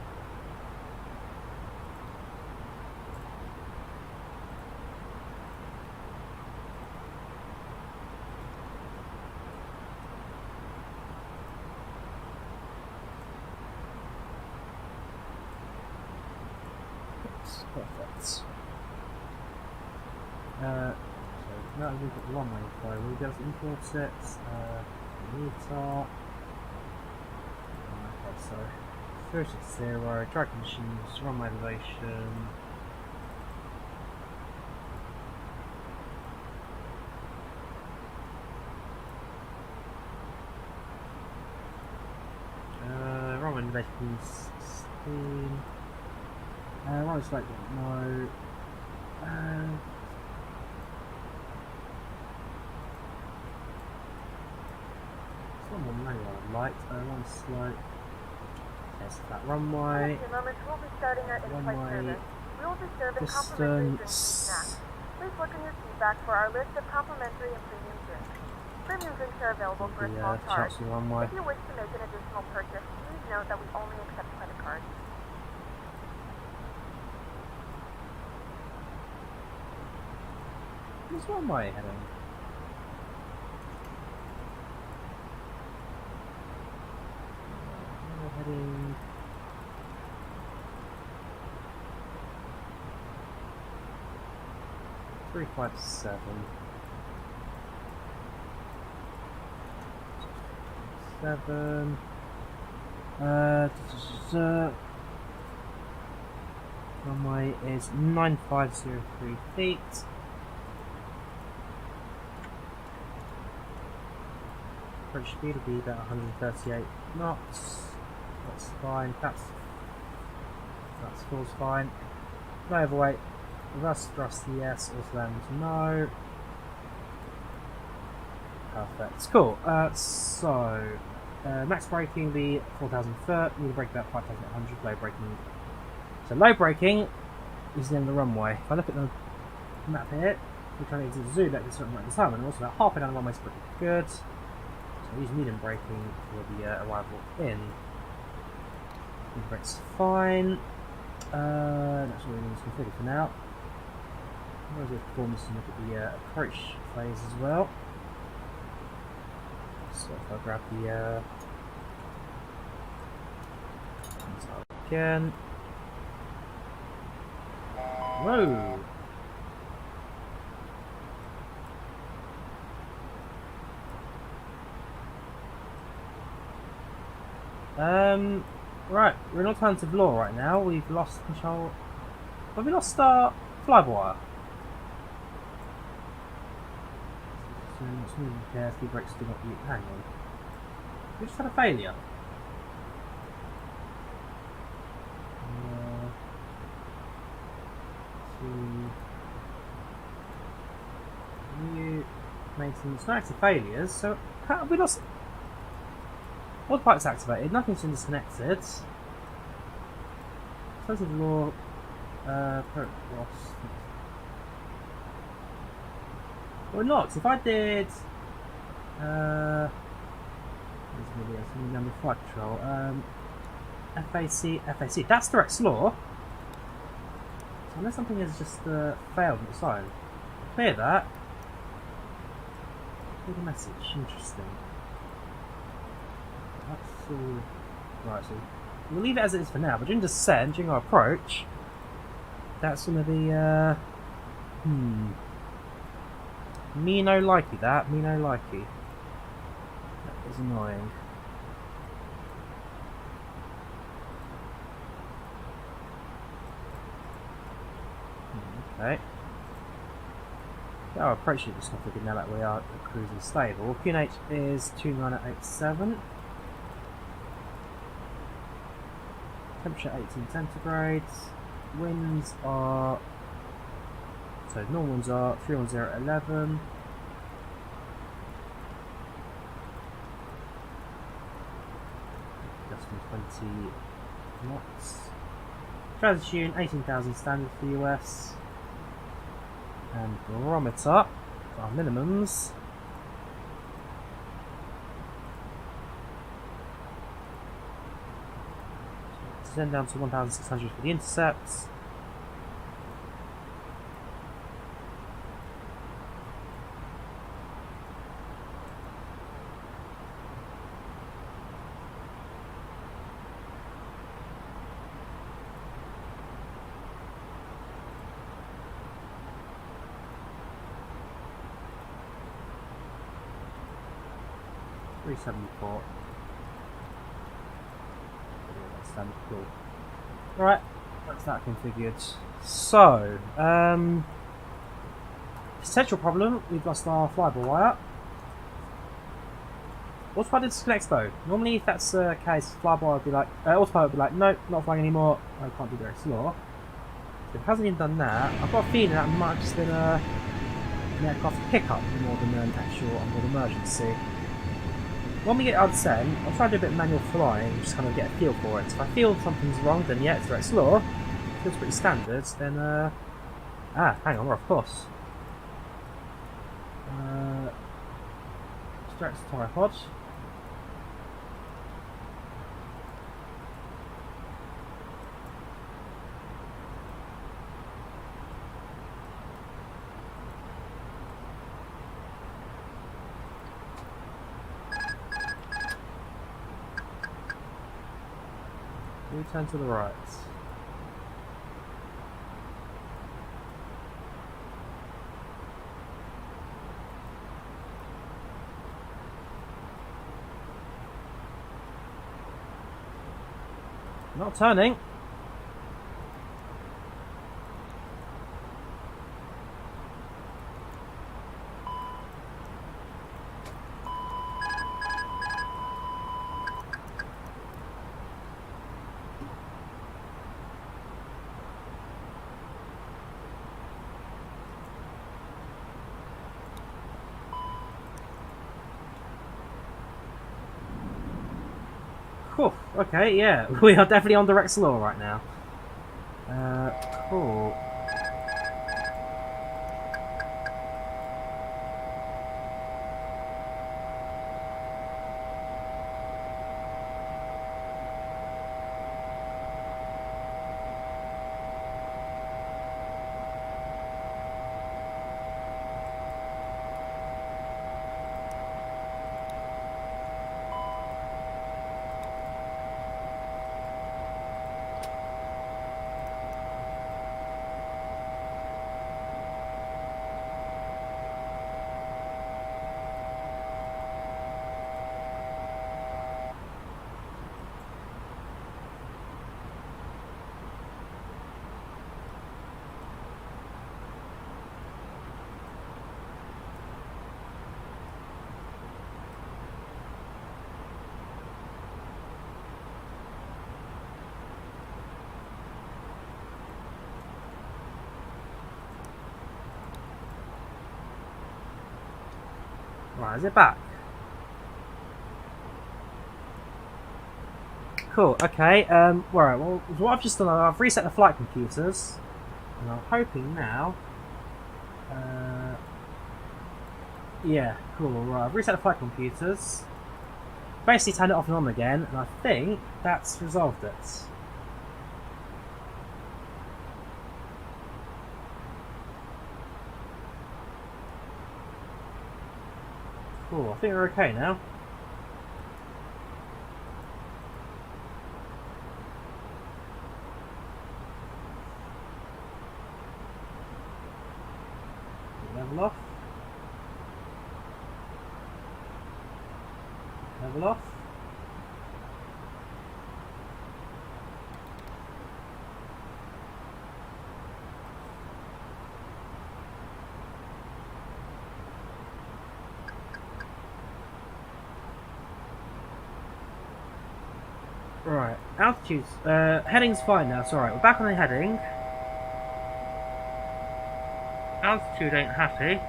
Perfect. So now we've got the runway info, we'll be able to import it. Meter. Okay, so 360, drag conditions, runway elevation. Runway elevation 16. Runway slope, no. light. One slope. There's that runway. In a few moments, we'll be starting our in-flight Runway. service. We will be serving complimentary drinks and Distance. snacks. Please look in your feedback for our list of complimentary and premium drinks. Premium drinks are available for a small charge. Chelsea runway. If you wish to make an additional purchase, please note that we only accept credit cards. Which runway heading? We're heading. Three, 5, 7. 7. Runway is 9503 feet. Approach speed will be about 138 knots. That's fine. That's feels fine. No overweight. Reverse thrust yes. Also lands no. Perfect. Cool. Max braking will be 4,000 foot. You can brake about 5,800. Low braking. So low braking is the end of the runway. If I look at the map here, we're trying to zoom back to a certain amount of time, and also about halfway down the runway is pretty good. So I use medium braking for the arrival in. Medium brake's fine. That's all we need to configure for now. Where's the performance and look at the approach phase as well. So if I grab the again. Whoa! Right, we're in alternative law right now. We've lost control. Have we lost our FlyByWire? So let's move carefully. Brakes do not use. Hang on. We just had a failure. New maintenance. No active failures. So how have we lost? Autopilot's activated, nothing's been disconnected. Alternative law, lost. Or not, if I did, number flight control, FAC, that's direct law. So unless something has just failed on the side, clear that. Clear the message, interesting. That's all. Right, so we'll leave it as it is for now, but during descent, during our approach, that's going to be, me no likey that, me no likey. That is annoying. Okay. Our approach is just configured now that we are cruising stable. QNH is 2987. Temperature 18 centigrades. Winds are. So normal ones are 310 at 11. Just from 20 knots. Transitune 18,000 standard for the US. And barometer, our minimums. Descend down to 1,600 for the intercepts. .374. Standard cool. Right, that's that configured. So, potential problem, we've lost our FlyByWire. Autopilot disconnects though. Normally if that's the case, FlyByWire would be like, Autopilot would be like, nope, not flying anymore, I can't do direct law. So it hasn't even done that. I've got a feeling that might have just been an aircraft pickup more than an actual onboard emergency. when we get out of descent, I'll try to do a bit of manual flying, just kind of get a feel for it. If I feel something's wrong, then yeah, it's direct slow. If it feels pretty standard, then hang on, we're off course. Direct to tripod. We turn to the right. Not turning. Cool. Okay, yeah, we are definitely on direct slow right now. Cool. Right, is it back? Cool, okay, right, well, what I've just done, I've reset the flight computers, and I'm hoping now, yeah, cool, right, I've reset the flight computers, basically turned it off and on again, and I think that's resolved it. Cool, I think we're okay now. Level off. Level off. Right, altitude, heading's fine now, it's alright, we're back on the heading. Altitude ain't happy.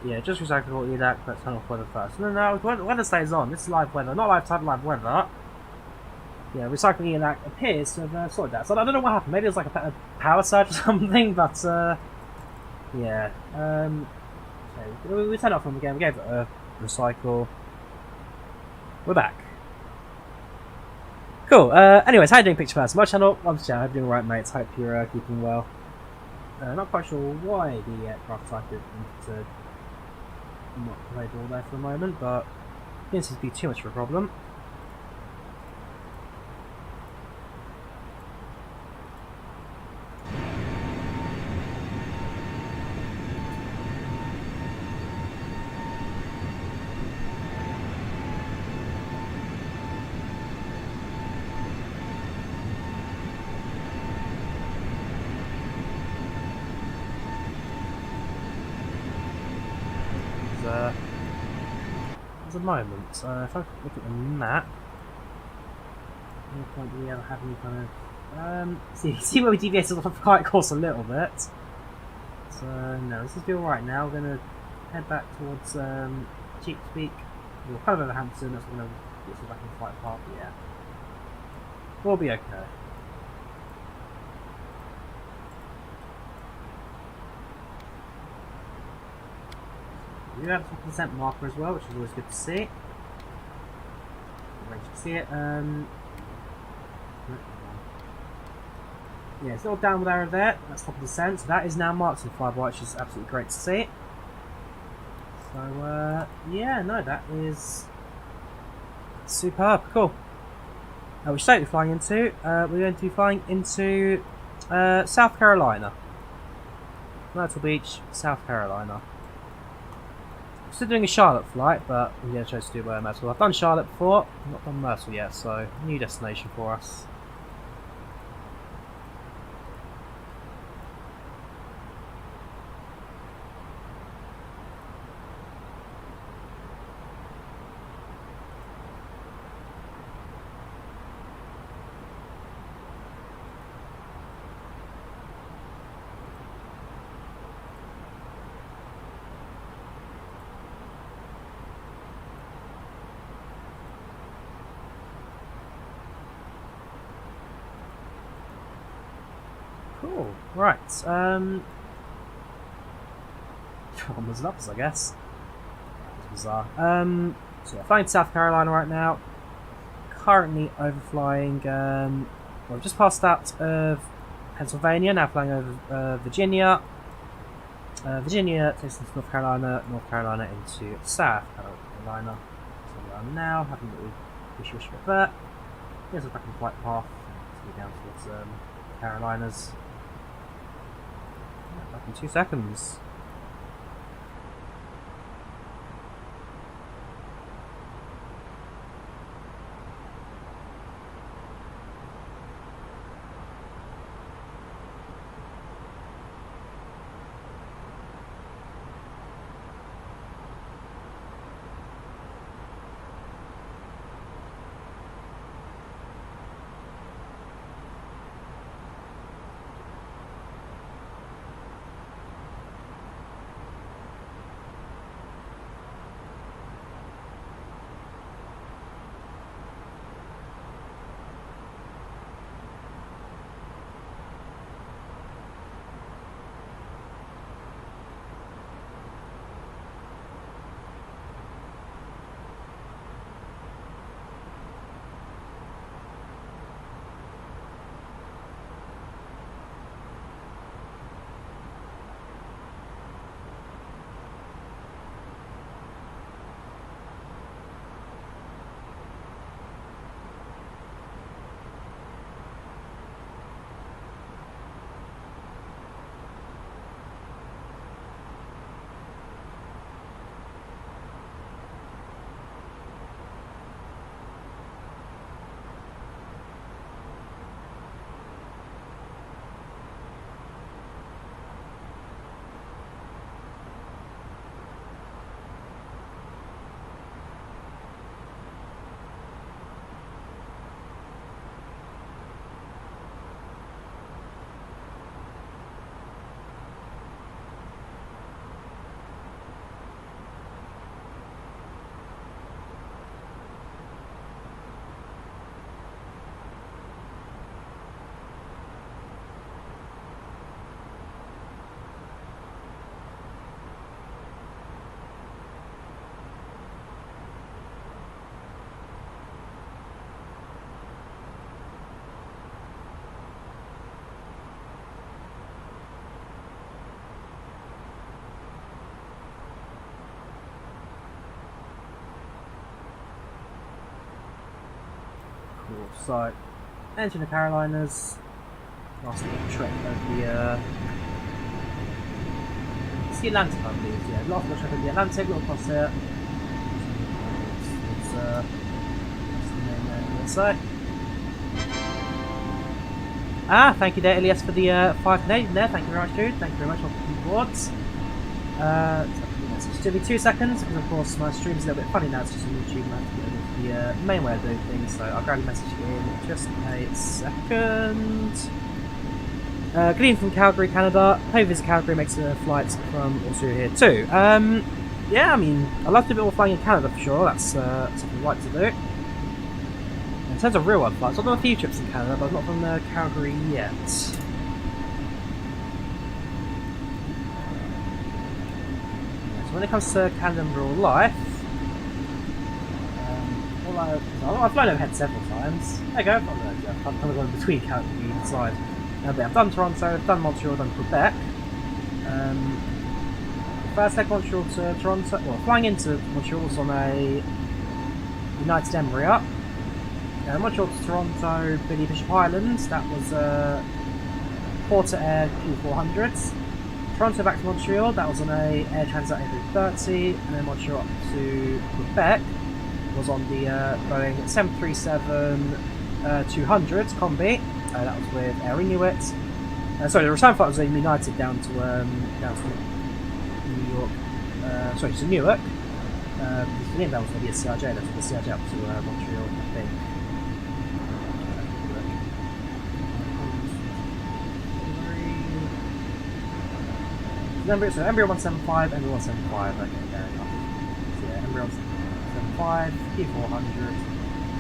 Yeah, just exactly what you'd act, but turn off weather first. No, weather stays on. This is live weather, not live time, live weather. Yeah, recycling ENAC appears to have sorted that. So I don't know what happened. Maybe it was like a power surge or something, but yeah. Okay, we turned off from the game. We gave it a recycle. We're back. Cool. Anyways, how are you doing, Picture Person? My channel. I'm Joe. I hope you're doing alright, mates. Hope you're keeping well. Not quite sure why the aircraft type didn't not playable there for the moment, but it didn't seem to be too much of a problem. the moment. If I look at the map, no point do we ever have any kind of see where we deviated off the flight course a little bit. So no, this is alright now. We're gonna head back towards Cheapspeak. We're kind of over Hampton. That's gonna get us back in the flight path. Yeah, we'll be okay. We have a percent marker as well, which is always good to see. Great to see it. Yeah, it's a little downward arrow there. That's top of the descent. So that is now marked in FlyByWire, which is absolutely great to see. So yeah, no, that is superb. Cool. Which state are we flying into? We're going to be flying into South Carolina. Myrtle Beach, South Carolina. Still doing a Charlotte flight, but I'm going to choose to do Myrtle. I've done Charlotte before, not done Myrtle yet, so new destination for us. Cool. Right. Onwards and uppers, I guess. That's bizarre. So yeah, flying to South Carolina right now. Currently overflying. Well, just passed out of Pennsylvania. Now flying over Virginia. Virginia takes us to North Carolina. North Carolina into South Carolina. So we are now having a little wish with that. Here's a back in flight path. So we're down towards Carolinas. Back in 2 seconds. So, entering the Carolinas. Last little trip over the it's the Atlantic, I believe. Yeah, last little trip over the Atlantic, little cross here. It's the name there, let's say. Thank you there, Elias, for the 5 Canadian there. Thank you very much, dude. Thank you very much for the boards. So just give me 2 seconds, because of course my stream's a little bit funny now, it's just on YouTube, and I have to get over the main way of doing things, so I'll grab your message in just a second. Good evening from Calgary, Canada. Hope you visit Calgary, makes a flight from also here too. Yeah, I mean, I'd love to do a bit more flying in Canada for sure, that's something I'd like to do. In terms of real world flights, I've done a few trips in Canada, but not from Calgary yet. When it comes to Canada in real life, I've flown overhead several times. There you go, I'm kind of going between Calgary and side. I've done Toronto, I've done Montreal, I've done Quebec. First leg Montreal to Toronto, well, flying into Montreal was on a United Emirates. Montreal to Toronto, Billy Bishop Islands, that was a Porter Air Q400s. Toronto back to Montreal, that was on a Air Transat A330, and then Montreal up to Quebec was on the Boeing 737-200 Combi. That was with Air Inuit. Sorry, the return flight was a United down to New York. Sorry, to Newark. I think that was maybe a CRJ. That's the CRJ up to Montreal, I think. So Embraer 175, Embraer 175, okay, fair enough. So yeah, Embraer 175, Q400,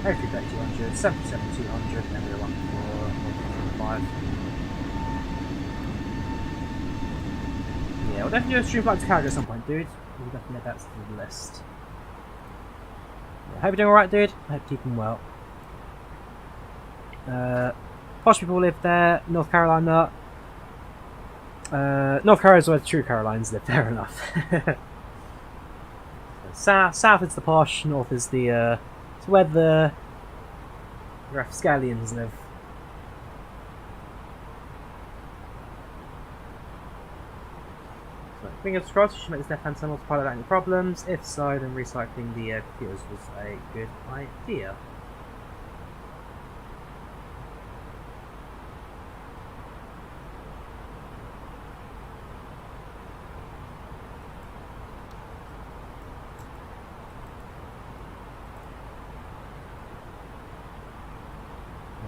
A330-200, 737-200, Embraer 175. Yeah, we'll definitely do a stream flight to Calgary at some point, dude. We'll definitely add that to the list. Yeah, hope you're doing alright, dude. I hope you're keeping well. Posh people live there, North Carolina. North Carolina is where the true Carolines live, fair enough. South is the posh, north is the it's where the rapscallions live. So, fingers crossed, you should make this left-hand tunnel to pilot out any problems. If so, then recycling the computers was a good idea.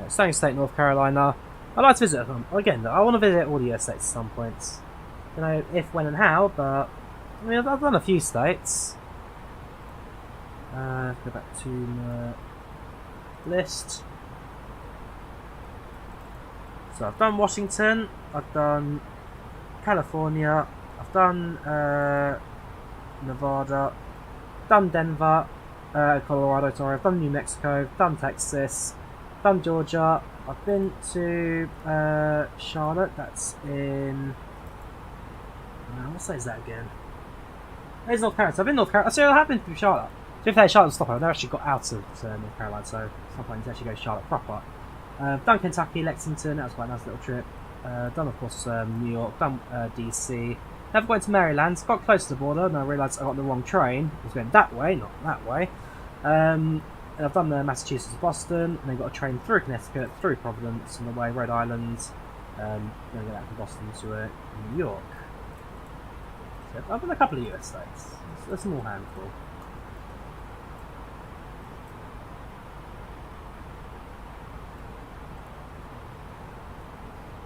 Sunny State, North Carolina. I'd like to visit them. Again, I want to visit all the US states at some point. Don't know if, when and how, but I mean, I've done a few states. Go back to my list. So I've done Washington, I've done California, I've done Nevada, done Denver, Colorado, sorry, I've done New Mexico, I've done Texas, done Georgia, I've been to Charlotte, that's in... what state is that again? It's North Carolina, so I've been North Carolina, so I have been to Charlotte. So if they Charlotte stop, I've never actually got out of North Carolina, so at some point to actually go to Charlotte proper. Done Kentucky, Lexington, that was quite a nice little trip. Done of course New York, done DC. Never got into Maryland, got close to the border and I realised I got the wrong train. I was going that way, not that way. And I've done Massachusetts to Boston, and then got a train through Connecticut, through Providence, on the way Rhode Island, then get out from Boston to New York. So I've done a couple of US states, it's a small handful.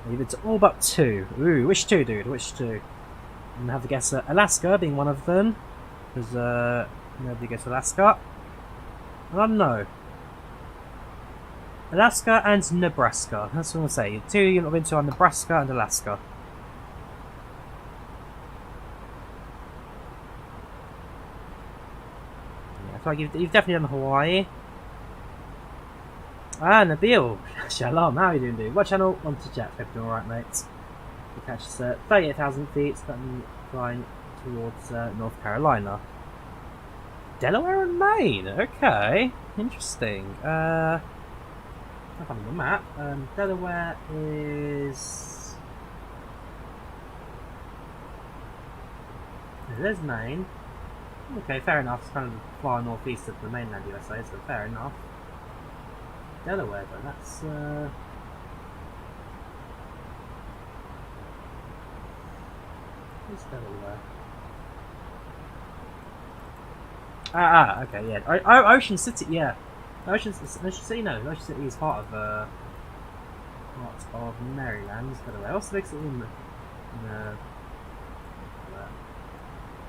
Leave it to all but two. Ooh, which two, dude? Which two? I'm gonna have to guess Alaska being one of them, because nobody gets Alaska. I don't know. Alaska and Nebraska. That's what I'm gonna say. Two you've not been to are Nebraska and Alaska. Yeah, I feel like you've definitely done Hawaii. Ah, Nabil! Shalom, how are you doing, dude? What channel? On to chat. Hope you're alright, mate. We'll catch us at 38,000 feet, starting flying towards North Carolina. Delaware and Maine? Okay. Interesting. I'm on the map. Delaware is... There's Maine. Okay, fair enough. It's kind of far northeast of the mainland USA, so fair enough. Delaware though, that's where's Delaware? Okay, yeah. Ocean City, yeah. Ocean City, no. Ocean City is part of Maryland. But what's the big city in the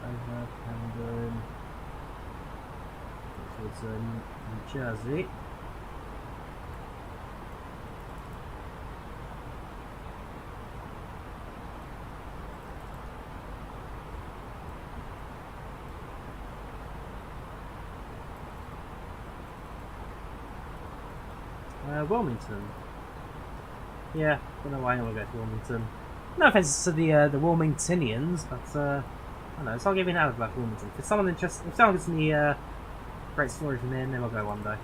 over Camden towards New Jersey. Wilmington. Yeah, don't know why anyone would go to Wilmington. No offense to the Wilmingtonians, but I don't know. So I'll give you an out about Wilmington. If someone gets any great story from there, then we'll go one day.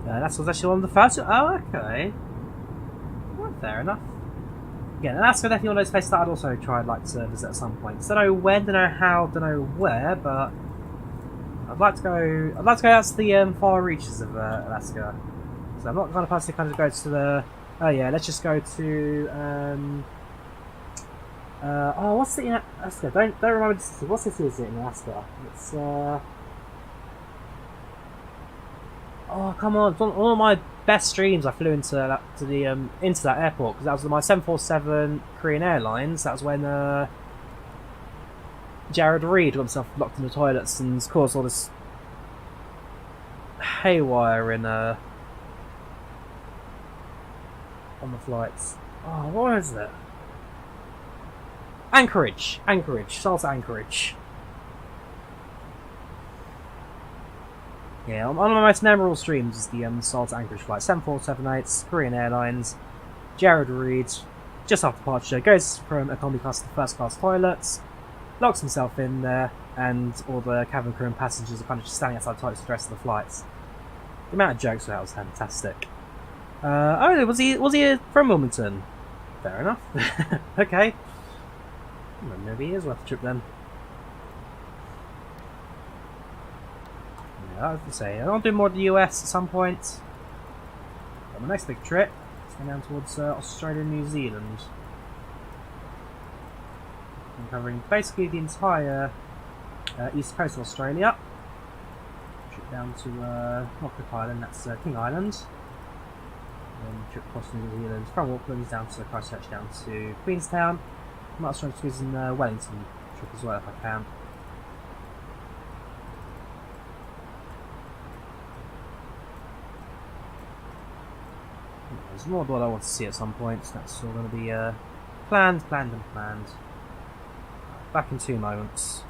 That was actually one of the first. Oh, okay. Well, fair enough. Again, Alaska definitely one of those places that I'd also try like to visit at some point. Don't know when, don't know how, don't know where, but I'd like to go. I'd like to go out to the far reaches of Alaska. So I'm not the kind of person who kind of goes to the. Oh yeah, let's just go to. Oh, what's it in Alaska? Don't remember the city. What city is it in Alaska? It's Oh come on! One of my best streams, I flew into that airport because that was my 747 Korean Airlines. That was when Jared Reed got himself locked in the toilets and caused all this haywire in on the flights. Oh, what is it? Anchorage, Salta Anchorage. Yeah, one of my most memorable streams is the Salta Anchorage flight. 747-8, Korean Airlines, Jared Reed, just after departure, goes from economy class to first class toilets, locks himself in there, and all the cabin crew and passengers are kind of just standing outside the toilets for the rest of the flights. The amount of jokes for that was fantastic. Oh, was he from Wilmington? Fair enough. Okay. Well, maybe he is worth a trip then. I was to say, I'll do more of the US at some point. But my next big trip is going down towards Australia and New Zealand. I'm covering basically the entire east coast of Australia. Trip down to not Cook Island, that's King Island. Then trip across New Zealand from Auckland down to Christchurch, down to Queenstown. I might also try to squeeze in Wellington trip as well if I can. There's more what I want to see at some point. That's all going to be planned. Back in 2 moments.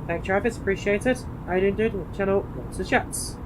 Thank Travis, appreciate it. How you doing, dude? What channel? What's the chats?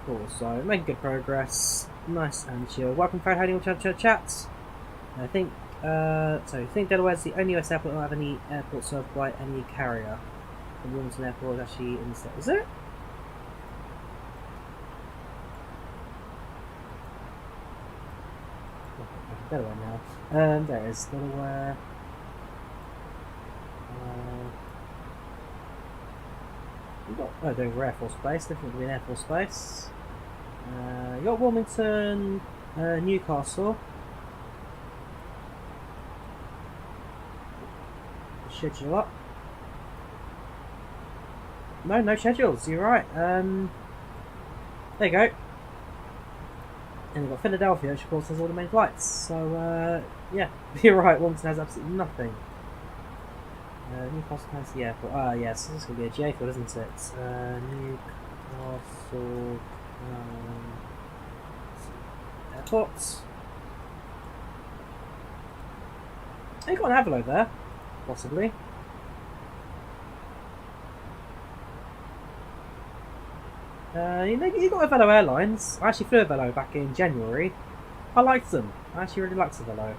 Cool, so making good progress. Nice and chill. Welcome, Fred. How do you want to chat? I think, so I think Delaware's the only US airport that will have any airport served by any carrier. The Wilmington Airport is actually in the state. Is it? Delaware now. There it is, Delaware. We've got Dover Air Force Base, definitely an Air Force Base. You've got Wilmington, Newcastle. Schedule up. No schedules, you're right. There you go. And we've got Philadelphia, which of course has all the main flights. So, yeah, you're right, Wilmington has absolutely nothing. Newcastle has the airport. Yes, this is going to be a J field, isn't it? Newcastle airports. Oh, you've got an Avalo there, possibly. You got Avalo Airlines. I actually flew Avalo back in January. I liked them. I actually really liked Avalo.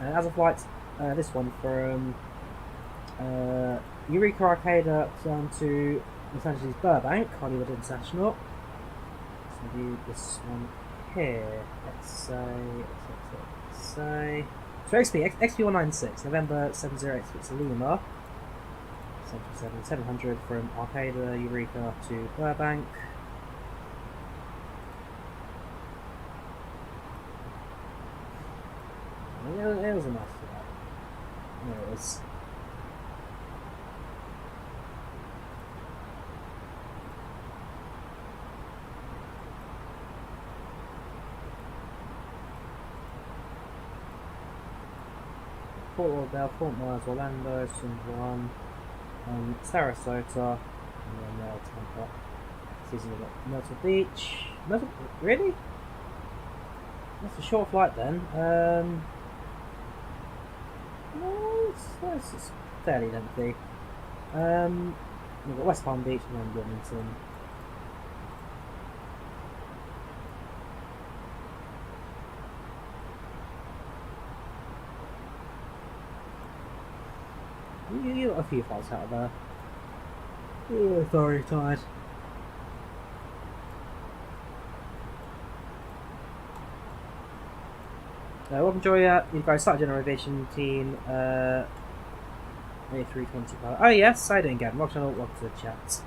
As a flight, this one from Eureka Arcade up down to Los Angeles Burbank, Hollywood International. So do this one here. Let's say. So XP196, November 7086 Lima. 700 from Arcada, Eureka to Burbank. It was enough for that. There it is. Fort Lauderdale, Fort Myers, Orlando, San Juan, Sarasota, and then Tampa. Season we've got Myrtle Beach. Really? That's a short flight then. No, it's fairly lengthy. We've got West Palm Beach and then Wilmington. You got a few flights out of there. Oh, sorry, tired. Welcome, Drawyah. You guys started General Aviation Team A320 pilot. Oh yes, how you doing, Gavin? Welcome to the chat.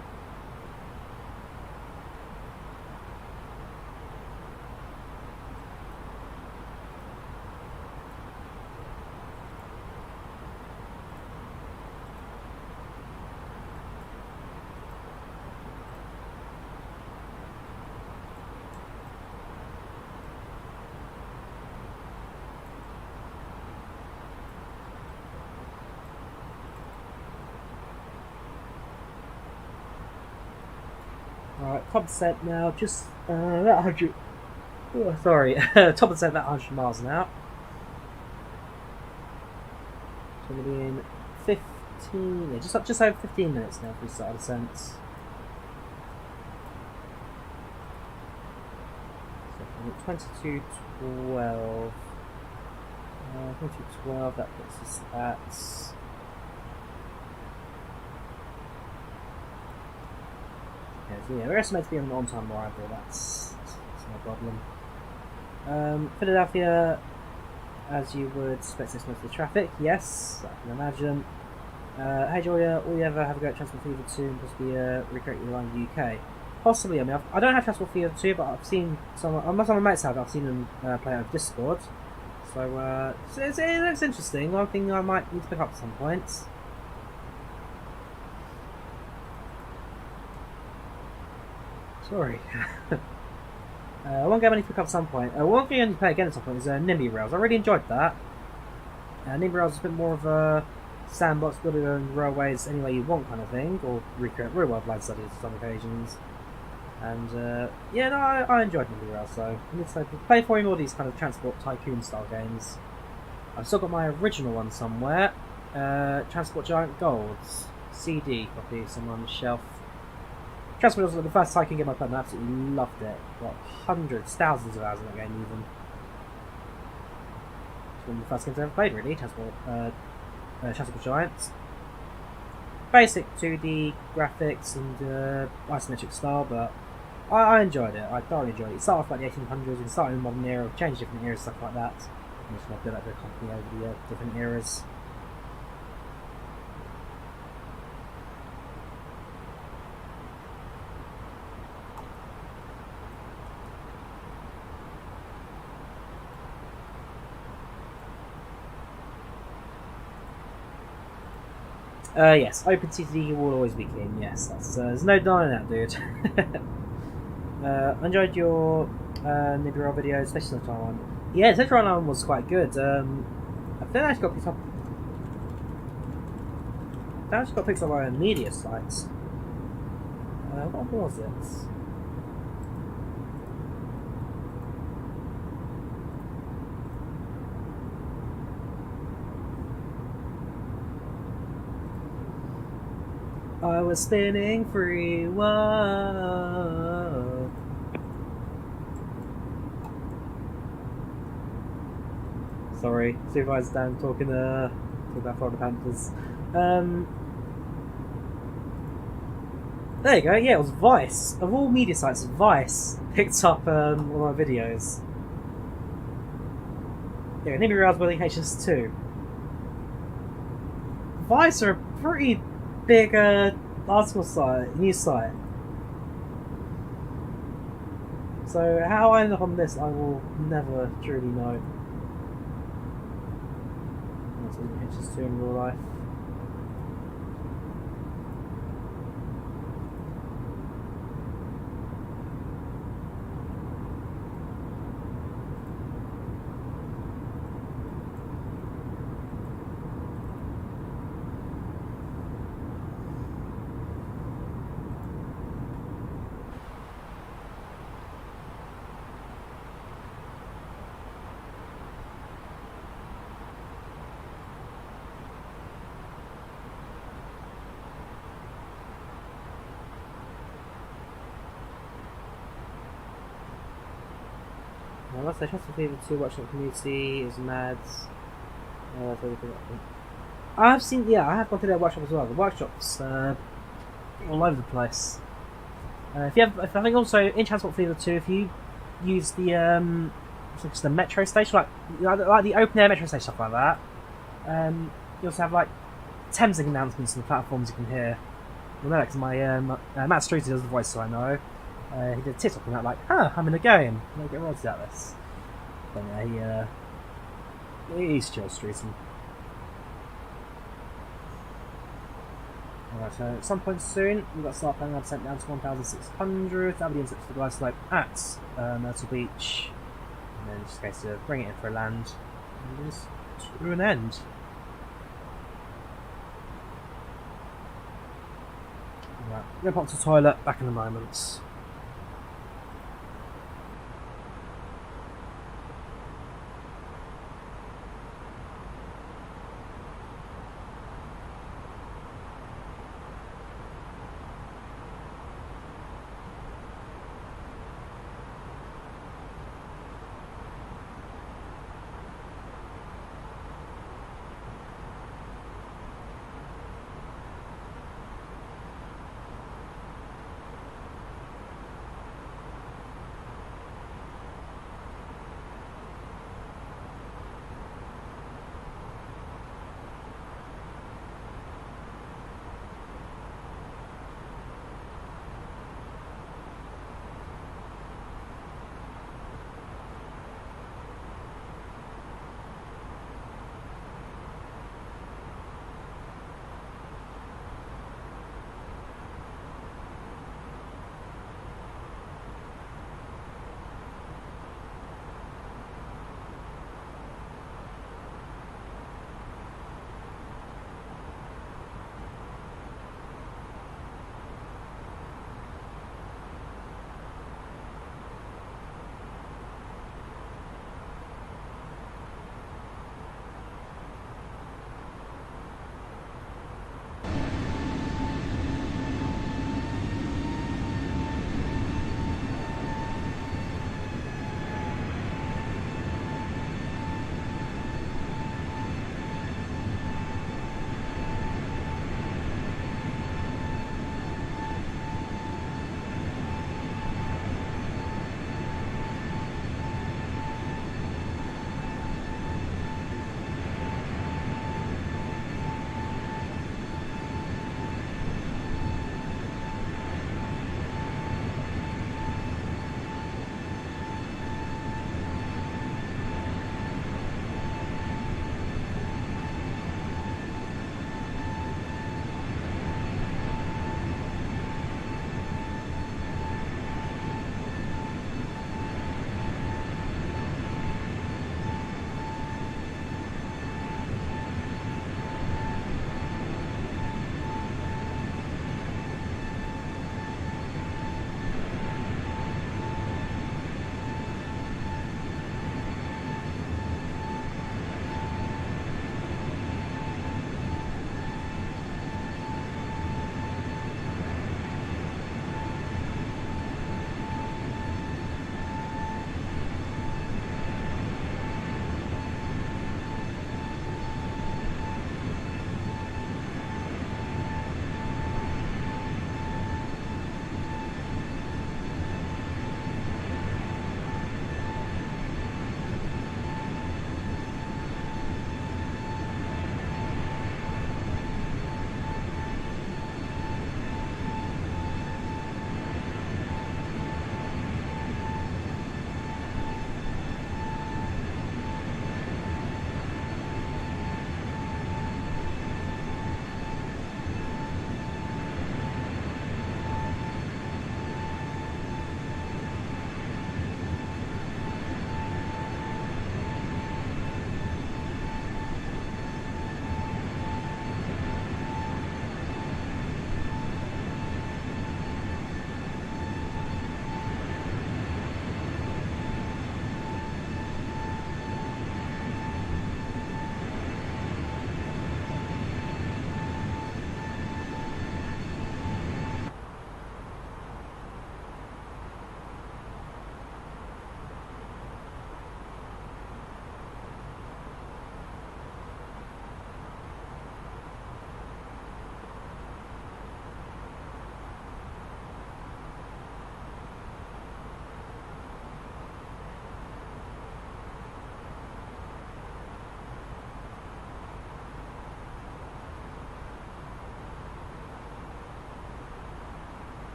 Alright, top percent now, just about 100. Oh, sorry, top percent about 100 miles an hour. So we're doing 15, yeah, just over 15 minutes now if we start our descent. So 2212. 2212, that puts us at. So yeah, we're estimated to be an on-time arrival, that's no problem. Philadelphia, as you would expect, this most of the traffic, yes, I can imagine. Hey Drawyah, will you ever have a go at Transport Fever 2 and possibly recreate your line in the UK? Possibly, I mean, I don't have Transport Fever 2, but I've seen some of my mates have, I've seen them play on Discord. So, it looks interesting, one thing I might need to pick up at some point. Sorry. One game I need to pick up at some point. One thing I need to play again at some point is NIMBY Rails. I really enjoyed that. NIMBY Rails is a bit more of a sandbox, build your own railways any way you want kind of thing, or recreate real world land studies on some occasions. And yeah, no, I enjoyed NIMBY Rails, so I need to play for more of these kind of transport tycoon style games. I've still got my original one somewhere. Transport Giant Gold's CD copy somewhere on the shelf. Transport was the first tycoon game I played and I absolutely loved it. Got hundreds, thousands of hours in that game even. one of the first games I ever played, really. Transport Giants. Basic 2D graphics and isometric style, but I enjoyed it. I thoroughly enjoyed it. It started off like the 1800s, and started in the modern era, changed different eras, stuff like that. I'm just going to build up the company over the different eras. Yes, OpenCTD will always be king, yes. There's no denying that, dude. I enjoyed your Navigraph video, especially the Taiwan one. Yeah, the Taiwan one was quite good. I think I actually got picked up. By a media site. What was it? I was spinning free, whoa. Sorry, Supervisor Dan talking about Florida Panthers. There you go, yeah, it was Vice. Of all media sites, Vice picked up one of my videos. Yeah, Navigraph building HS2. Vice are a pretty big article site, news site. So how I ended up on this, I will never truly know. That's what HS2 in real life. Well, that's the Chester Fever 2 Workshop community is mad. I have seen, yeah, I have gone to their workshop as well. The workshop's all over the place. I think also in Transport Fever 2, if you use the the metro station, like the open air metro station, stuff like that, you also have like Thames announcements on the platforms you can hear. Well, no, because my Matt Streeter does the voice, so I know. He did a TikTok on that, like, I'm in a game. I'm gonna get royalties out of this. But yeah, he's chill streeting. Alright, so at some point soon, we've got Star Planning sent down to 1,600. That'll be in touch with the guys like at Myrtle Beach. And then just a case of bring it in for a land. And just to an end. Right, I'm gonna pop to the toilet, back in a moment.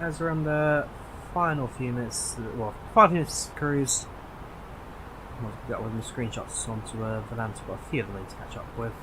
as we're on the final few minutes, well, 5 minutes cruise. I've got one of the screenshots onto Volanta, got a few of them I need to catch up with.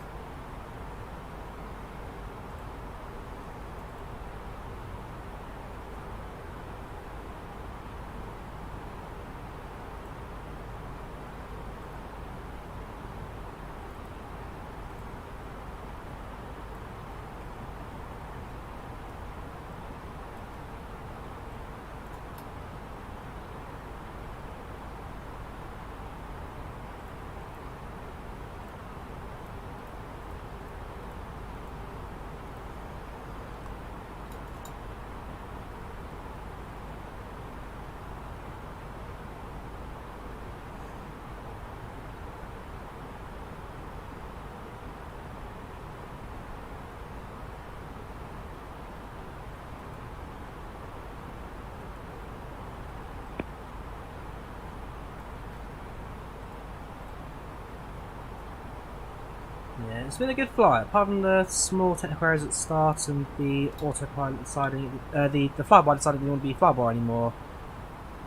Yeah, it's been a good flight, apart from the small technical errors at the start and the autopilot deciding, the flyby deciding they didn't want to be flyby anymore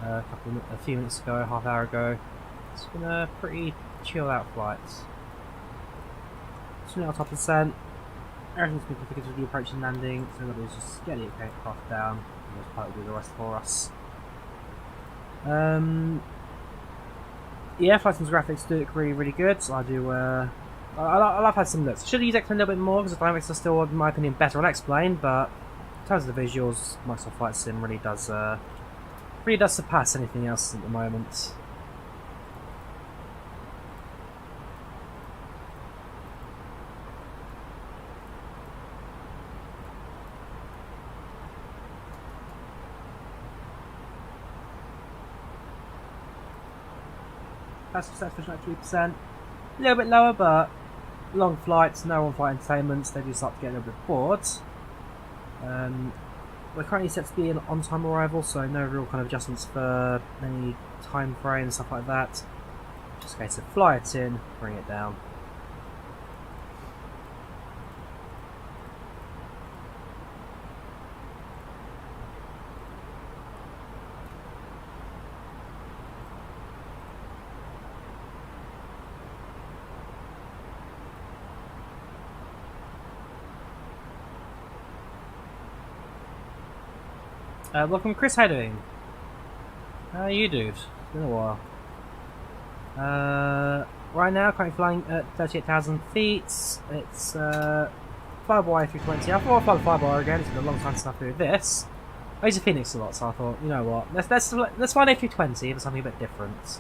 a few minutes ago, half hour ago. It's been a pretty chill out flight. It's been out top percent. Everything's been configured with the approach and landing, so that is just get the aircraft down and just pilot will do the rest for us. Yeah, flight graphics do look really good. So I do. I've had some looks. Should have used X-Plane a little bit more because the dynamics are still, in my opinion, better on X-Plane. But in terms of the visuals, Microsoft Flight Sim really does surpass anything else at the moment. Passenger satisfaction at 3%. A little bit lower, but long flights, no on-flight entertainments, they do start to get a little bit bored. We're currently set to be an on-time arrival, so no real kind of adjustments for any time frame and stuff like that. Just a case of fly it in, bring it down. Welcome, Chris. How you doing? How are you, dude? It's been a while. Right now, currently flying at 38,000 feet. It's FlyByWire A320. I thought I'd fly the FlyByWire again. It's been a long time since I flew this. I use a Phoenix a lot, so I thought, you know what? Let's fly an A320 for something a bit different.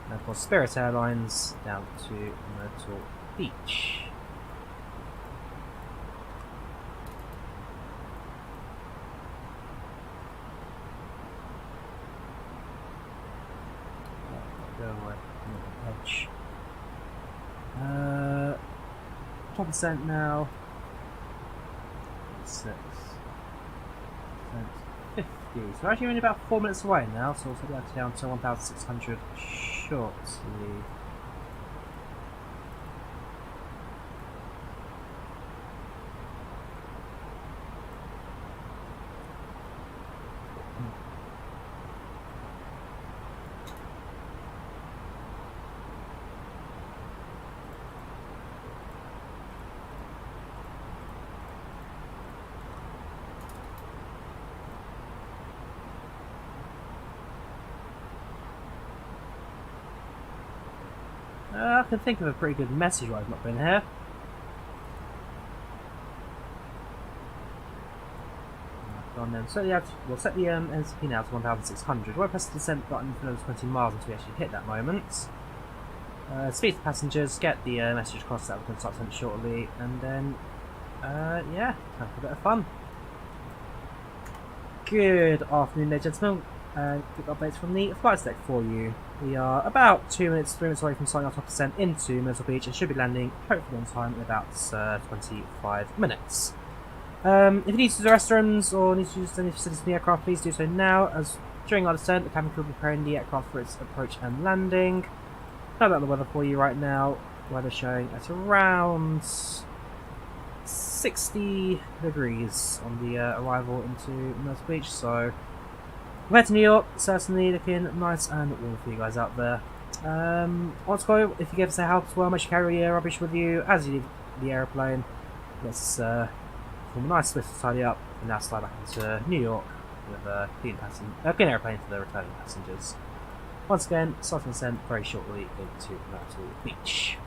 And of course, Spirit Airlines down to Myrtle Beach. Edge. 12% now. 6. 50. So we're actually only about 4 minutes away now, so we'll take that down to 1,600 shortly. I can think of a pretty good message while I've not been here. On then. So yeah, we'll set the NCP now to 1,600. We'll press the descent button for another 20 miles until we actually hit that moment. Speak to passengers, get the message across that we're going to start sending shortly, and then yeah, time for a bit of fun. Good afternoon, ladies and gentlemen. Quick updates from the flight deck for you. We are about 3 minutes away from starting our top descent into Myrtle Beach and should be landing hopefully on time in about 25 minutes. If you need to use the restrooms or need to use any facilities in the aircraft, please do so now, as during our descent the cabin crew will be preparing the aircraft for its approach and landing. Know about the weather for you right now. Weather showing at around 60 degrees on the arrival into Myrtle Beach, so compared to New York, certainly looking nice and warm for you guys out there. Once go, if you give us a help as well, make sure you carry your rubbish with you as you leave the aeroplane. Let's form a nice swift tidy up and now slide back into New York with a clean airplane for the returning passengers. Once again, starting descent very shortly into Myrtle Beach.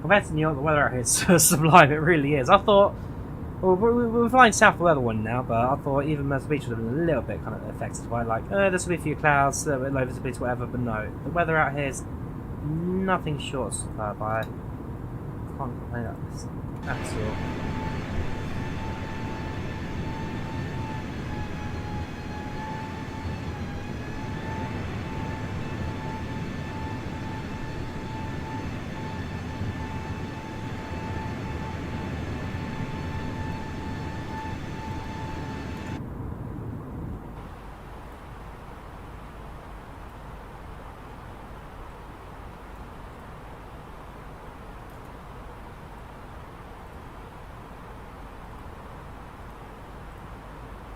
Compared to New York, the weather out here is sublime, it really is. I thought, well, we're flying south of the other one now, but I thought even Myrtle Beach would have been a little bit kind of affected by, like, there's going to be a few clouds, a little bit low visibility, whatever, but no. The weather out here is nothing short of superb. I can't complain about this at all.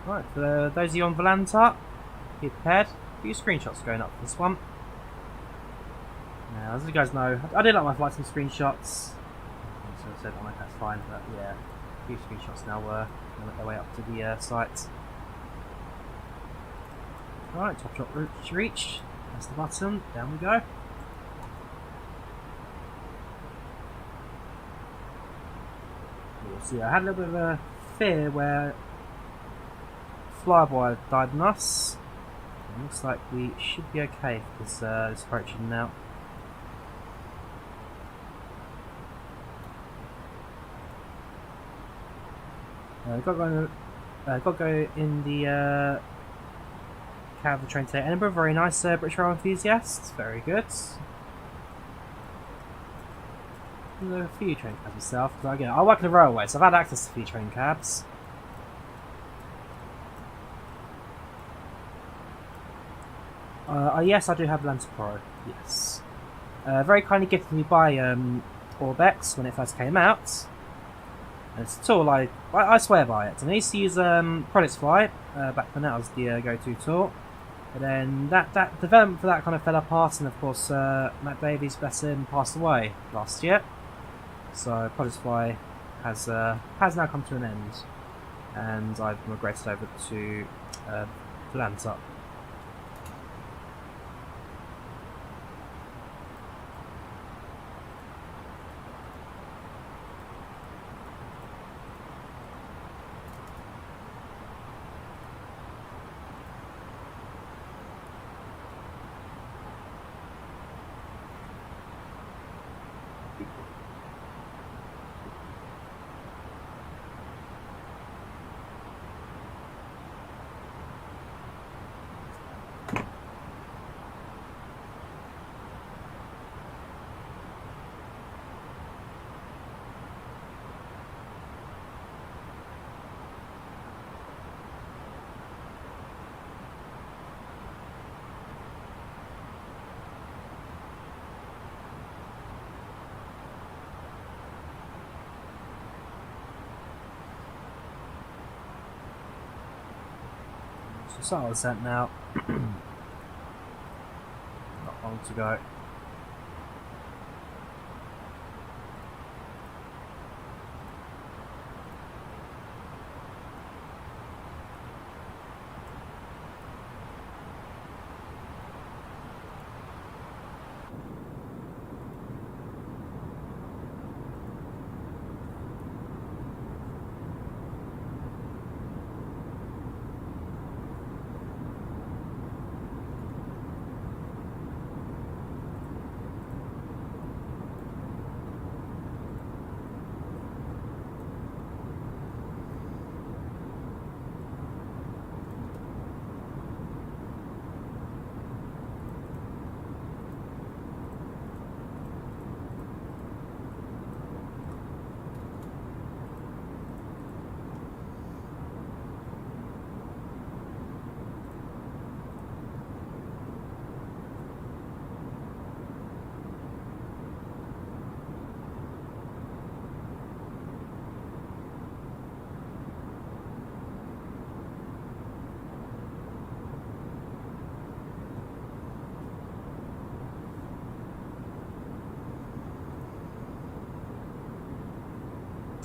Right, for those of you on Volanta, be prepared. Get your screenshots going up for this one. Now, as you guys know, I did like my flights and screenshots. So I said, oh, that's fine, but yeah, a few screenshots now were make their way up to the site. Right, top drop reach. That's the button. Down we go. So yeah, I had a little bit of a fear where FlyByWire died on us. It looks like we should be okay for this approaching now. Got to go in the cab of the train to Edinburgh. Very nice, British Rail enthusiasts. Very good. There's a few train cabs myself. Because again, I work in the railway, so I've had access to a few train cabs. Yes, I do have Volanta Pro. Yes. Very kindly gifted me by Orbex when it first came out. And it's a tool I swear by it. And I used to use Palit Fly back when that was the go-to tool. But then that development for that kind of fell apart, and of course Matt Davies, bless him, passed away last year. So Palit Fly has now come to an end, and I've migrated over to Volanta. So start with that now. long to go.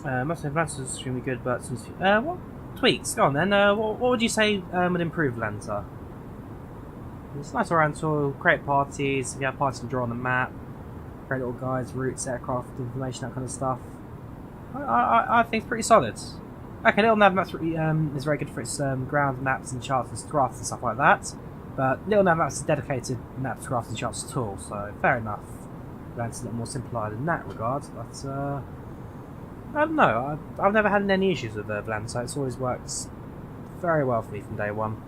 MSFS is extremely good, but since what tweaks? Go on then. What would you say would improve Volanta? It's nice around tool, create parties. If you have parties to draw on the map, create little guides, routes, aircraft information, that kind of stuff. I think it's pretty solid. Okay, Little Nav Maps is very good for its ground maps and charts and graphs and stuff like that. But Little Nav Maps is a dedicated maps, graphs and charts tool, so fair enough. Volanta's a little more simplified in that regard, but I don't know, I've never had any issues with Volanta. It's always worked very well for me from day one.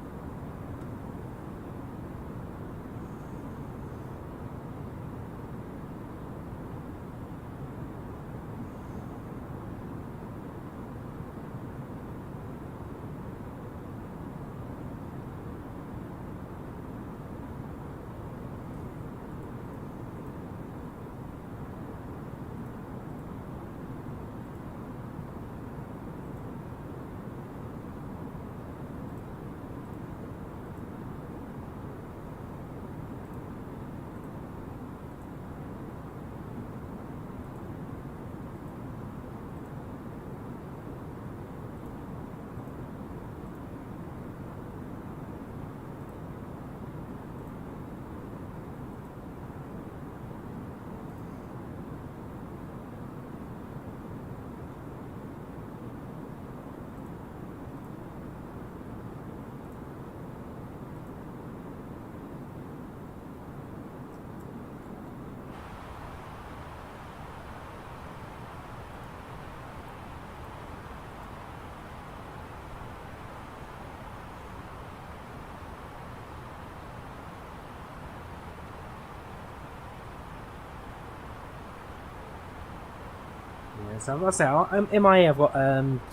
So I've got to say, in my ear I've got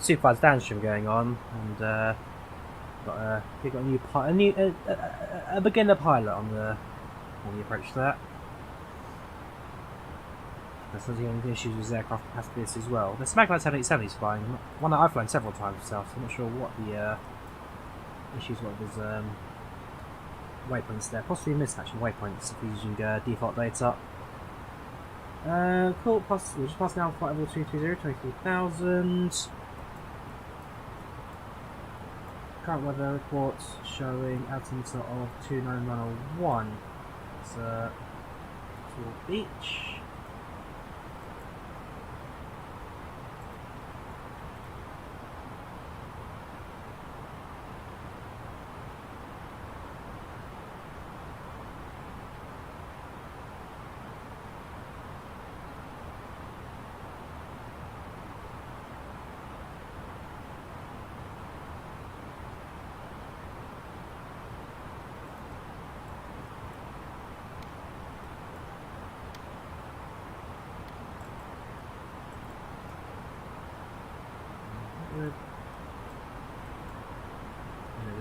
supervised downstream going on, and we've got a beginner pilot on the approach to that. There's some issues with aircraft capacity as well. The Maglev 787 is flying, one that I've flown several times myself, so I'm not sure what the issues were with waypoints there. Possibly mismatch in waypoints if you're using default data. Cool, we're just passing out flight level 220, 23,000. Current weather reports showing altimeter of 29101. It's Myrtle Beach.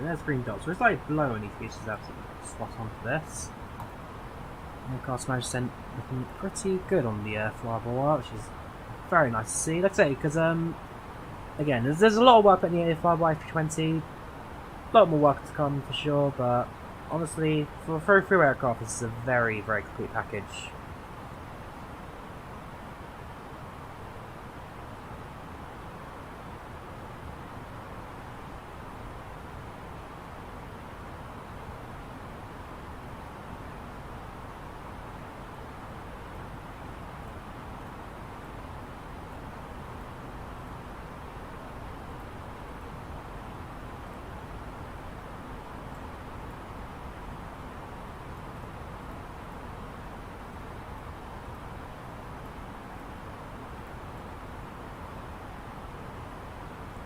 There's green dots, so it's like below any features absolutely spot on for this. Aircraft managed to looking pretty good on the FlyByWire, which is very nice to see. Like I say, because again, there's a lot of work at the FlyByWire A320, a lot more work to come for sure, but honestly, for a free aircraft, this is a very, very complete package.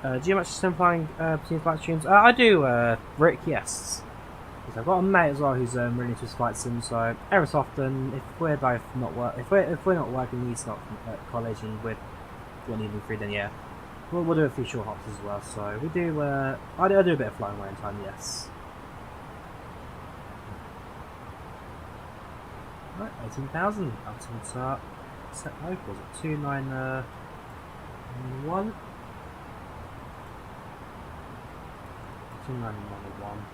Do you much simplifying between flight streams? I do, Rick, yes. Because I've got a mate as well who's really into his flight sim, so every so often, if we're both not if we're not working, he's not at college and we're needing free, then yeah, we'll do a few short hops as well. So we do. I do a bit of flying away in time, yes. Right, 18,000. Ultimate set locals at 291. 29101.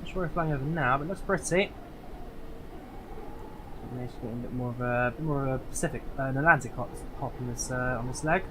Not sure we're flying over now, but it looks pretty. Just getting a bit more of a Pacific, an Atlantic hop on this leg.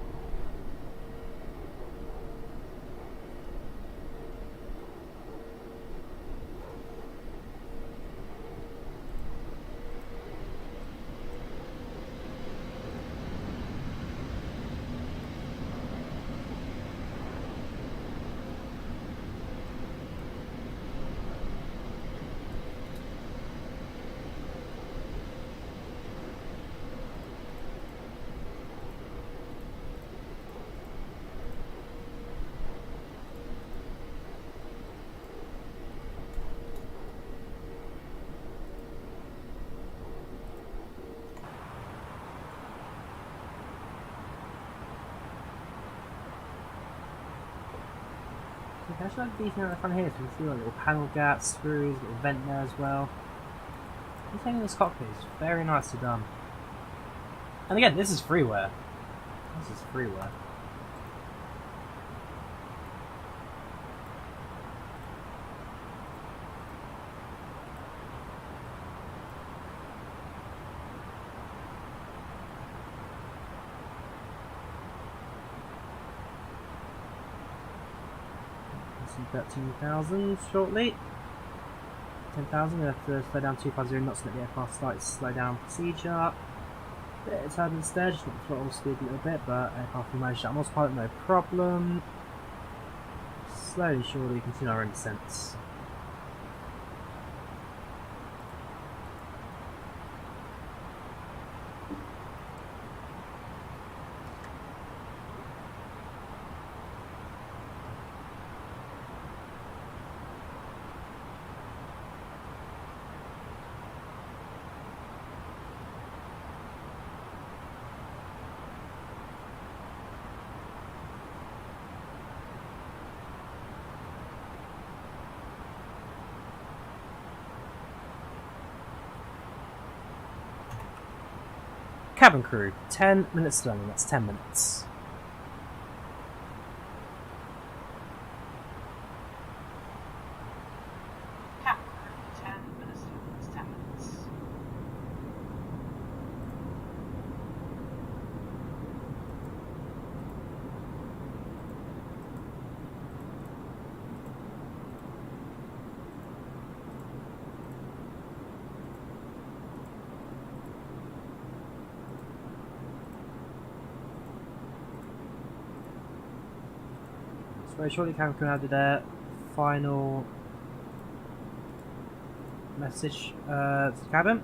I should like beating out the front here, so you can see like little panel gaps, screws, little vent there as well. Everything in this cockpit is very nicely done. And again, this is freeware. This is freeware. See 13,000 shortly. 10,000, we have to slow down 250 knots to let the aircraft start its slow down procedure. Bit of turbulence there, just let the throttle speed a little bit, but aircraft will manage that on autopilot, no problem. Slowly, surely, we continue our own descents. Cabin crew, 10 minutes learning, that's 10 minutes. Cabin crew, 10 minutes learning, that's 10 minutes. Very shortly, cabin crew now did their final message to the cabin.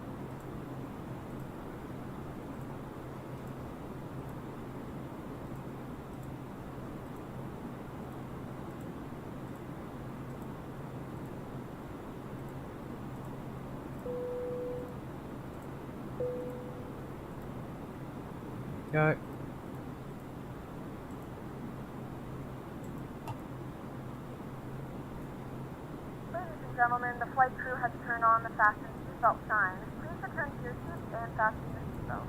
Go. Ladies and gentlemen, the flight crew has turned on the fasten seatbelt sign. Please return to your seats and fasten your seatbelt.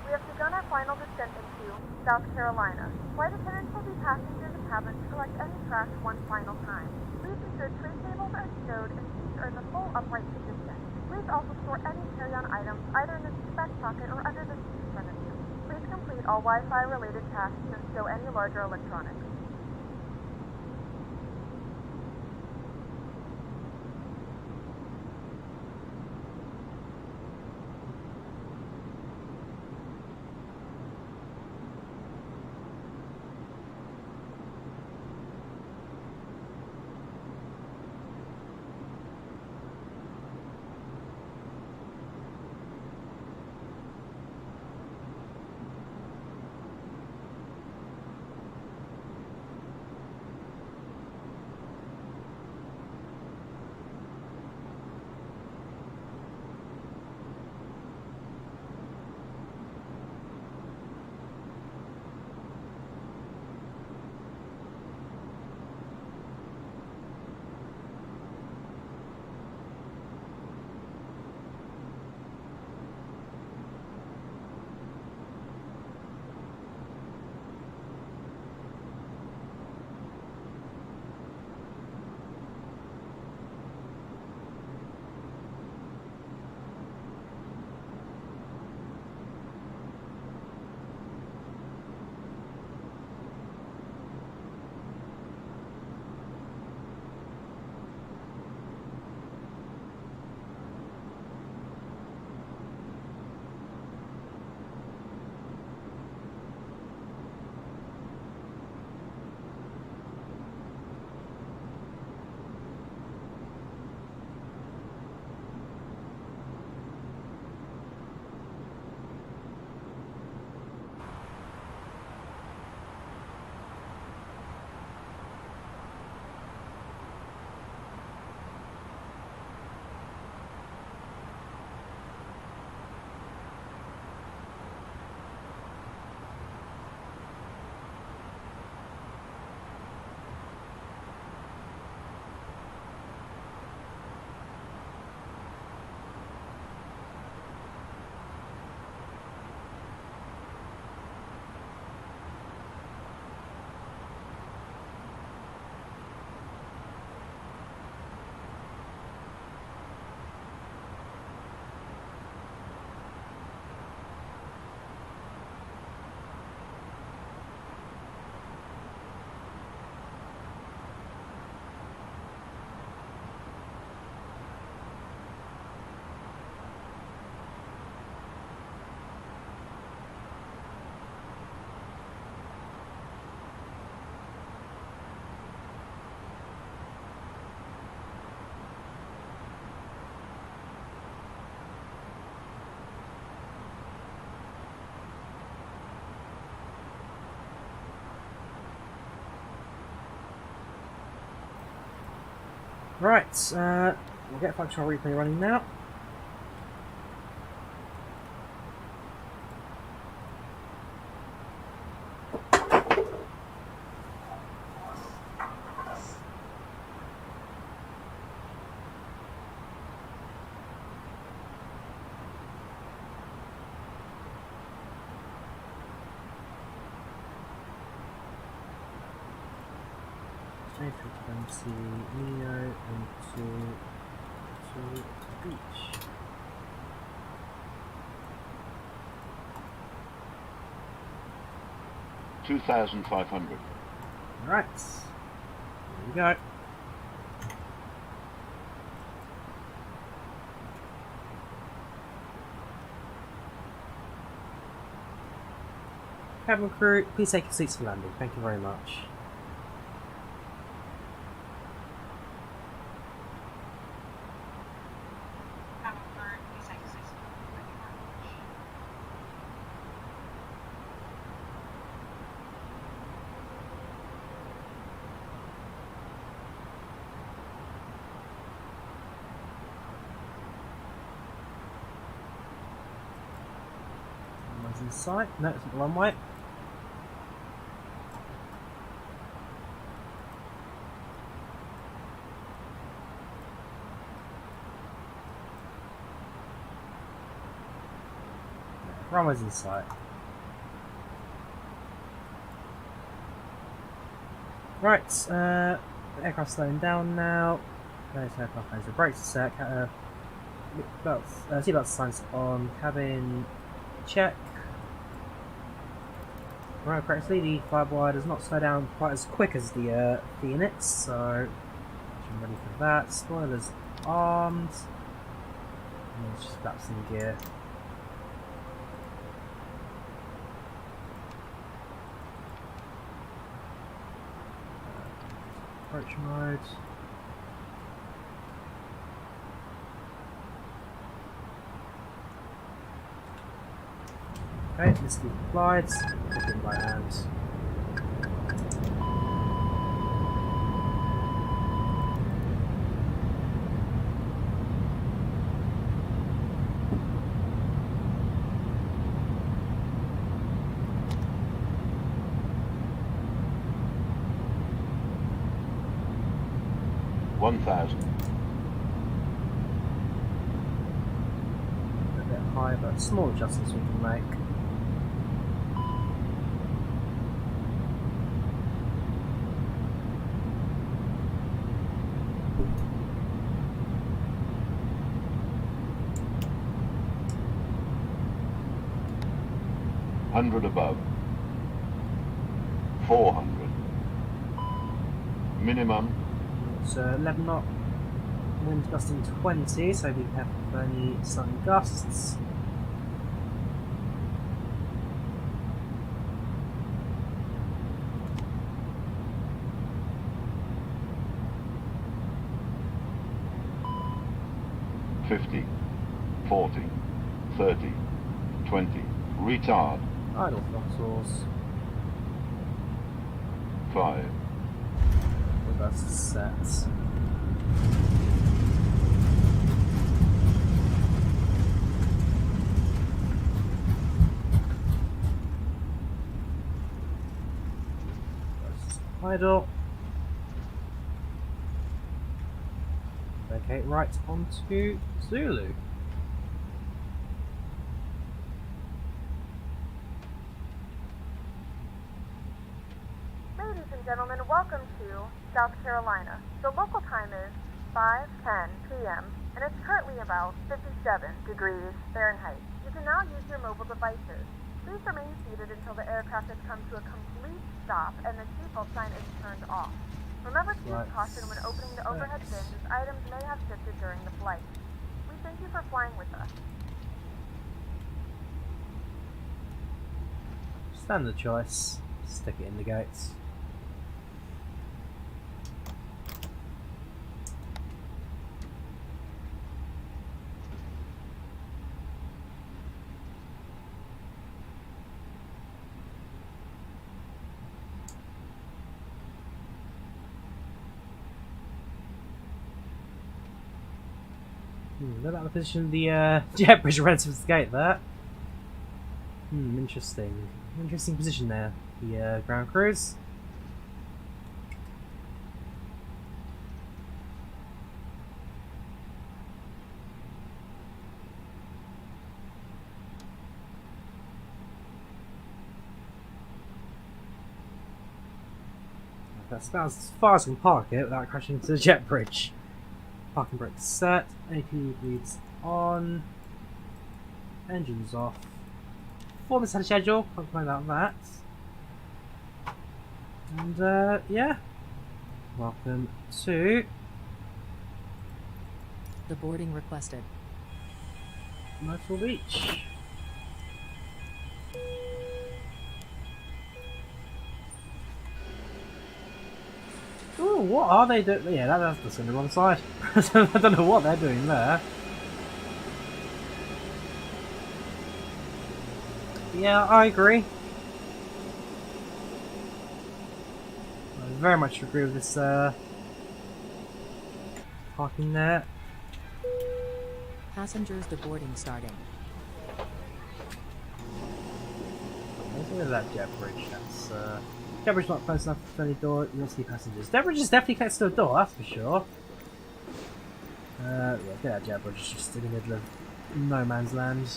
We have begun our final descent into South Carolina. Flight attendants will be passing through the cabin to collect any trash one final time. Please ensure tray tables are stowed and seats are in the full upright position. Please also store any carry-on items either in the seat back pocket or under the seat in front of you. Please complete all Wi-Fi related tasks and stow any larger electronics. Right, we'll get FlightControlReplay running now. A320neo into Beach. $2,500. Right, here we go. Cabin crew, please take your seats for landing. Thank you very much. in sight. No, it's not the runway. Runway's in sight. Right, the aircraft's slowing down now. There's aircraft has the brakes a sec. Seatbelt signs on, cabin check. Right, correctly, the FlyByWire does not slow down quite as quick as the Phoenix, so I'm ready for that. Spoilers armed. And it's just flaps in gear. Approach mode. Okay, let's keep the slides. Put it in my hands. $1,000. A bit high, but small adjustments we can make. $100 above. 400. Minimum. It's 11 knot. Wind gusting 20, so we have any sudden gusts. $50, 40, 30, 20. Retard. Idle throttles. 5. Reverse set. Idle. Okay, right onto Zulu. Ladies and gentlemen, welcome to South Carolina. The local time is 5:10 p.m. and it's currently about 57 degrees Fahrenheit. You can now use your mobile devices. Please remain seated until the aircraft has come to a complete stop and the seatbelt sign is turned off. Remember to use caution when opening the overhead bins as items may have shifted during the flight. We thank you for flying with us. Standard choice. Stick it in the gates. Look at the position of the jet bridge relative to the gate there. Interesting. Interesting position there. The ground crews. That's about as far as we can park it without crashing into the jet bridge. Parking brakes set, AP bleeds on, engines off. Performance had a schedule, can't complain about that. And yeah, welcome to the boarding requested. Myrtle Beach. Ooh, what are they doing? Yeah, that's on the wrong side. I don't know what they're doing there. Yeah, I agree. I very much agree with this parking there. Passengers deboarding starting. Look at that jet bridge. That's jet bridge not close enough to the door. You don't see passengers. Jet bridge is definitely close to the door. That's for sure. Yeah, that jet bridge is just in the middle of no man's land.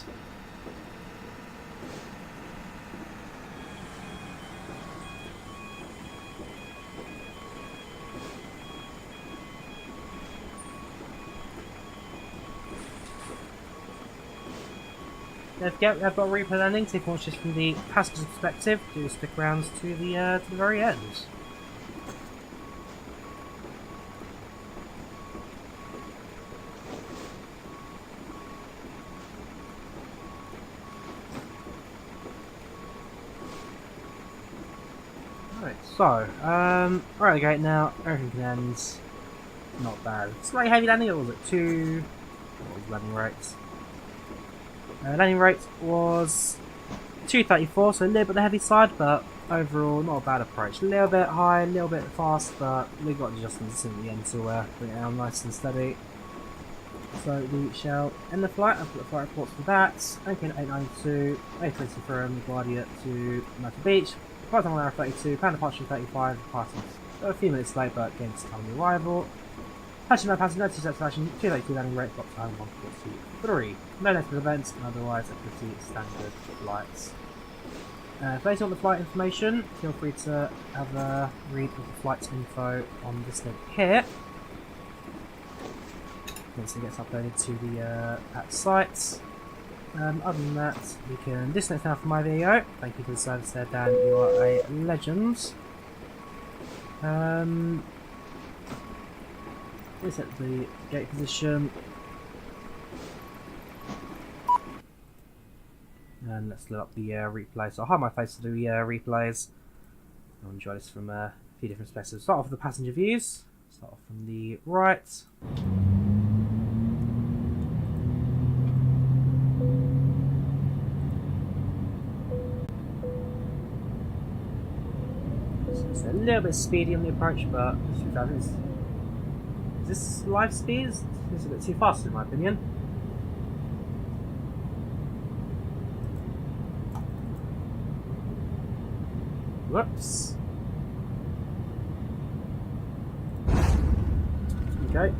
They've got replay landings. If you watch this from the passenger's perspective, do stick around to the very end. Right, so right at the gate now. Everything can end. Not bad. Slightly heavy landing. Or was it 2? What was landing rates? Landing rate was 234, so a little bit on the heavy side, but overall not a bad approach. A little bit high, a little bit fast, but we got adjustments in the end to bring it down nice and steady. So we shall end the flight. I've put the flight reports for that. Anchor 892, A20 from LaGuardia to Myrtle Beach. Flight time on hour 32, plan departure 35, departing a few minutes late, but against time of arrival. Passenger no passenger, 2 steps flashing, 282 landing rate, clock time 143. No notable events, and otherwise a pretty standard flights. If you want the flight information, feel free to have a read of the flight info on this link here. Once it gets uploaded to the app site. Other than that, you can disconnect now from IVAO. Thank you for the service there, Dan. You are a legend. Reset the gate position. And let's load up the replay. So I'll hide my face to do the replays. I'll enjoy this from a few different perspectives. Start off with the passenger views. Start off from the right. So it's a little bit speedy on the approach, but is this live speed? It's a bit too fast in my opinion. Whoops. Okay.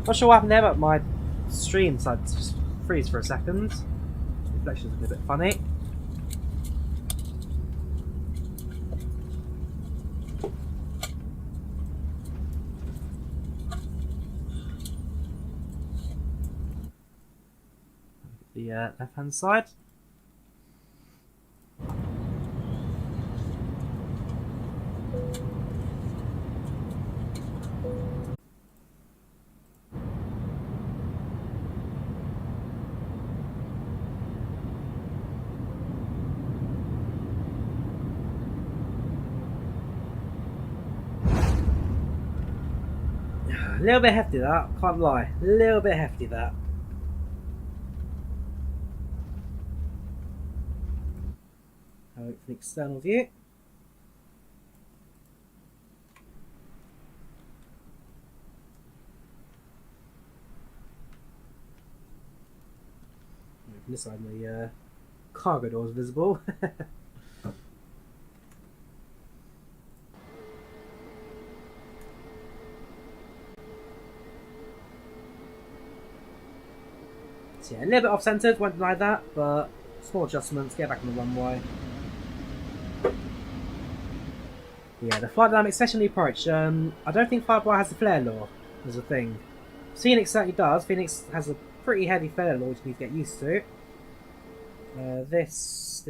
Not sure what happened there, but my stream decided to just freeze for a second. Reflections are a bit funny. The left hand side. A little bit hefty that, can't lie. A little bit hefty that. Have a look for the external view. From this side, the cargo door is visible. So yeah, a little bit off-centered, won't deny that, but small adjustments, get back on the runway. Yeah, the flight dynamics session approach. I don't think FlyByWire has the flare law as a thing. Phoenix certainly does. Phoenix has a pretty heavy flare law which you need to get used to. This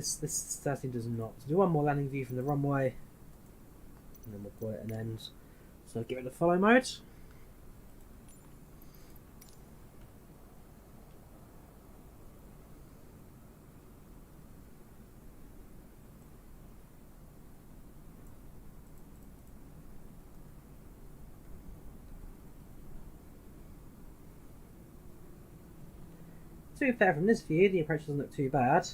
certainly does not. So do one more landing view from the runway, and then we'll call it an end. So get rid of follow mode. To be fair, from this view, the approach doesn't look too bad.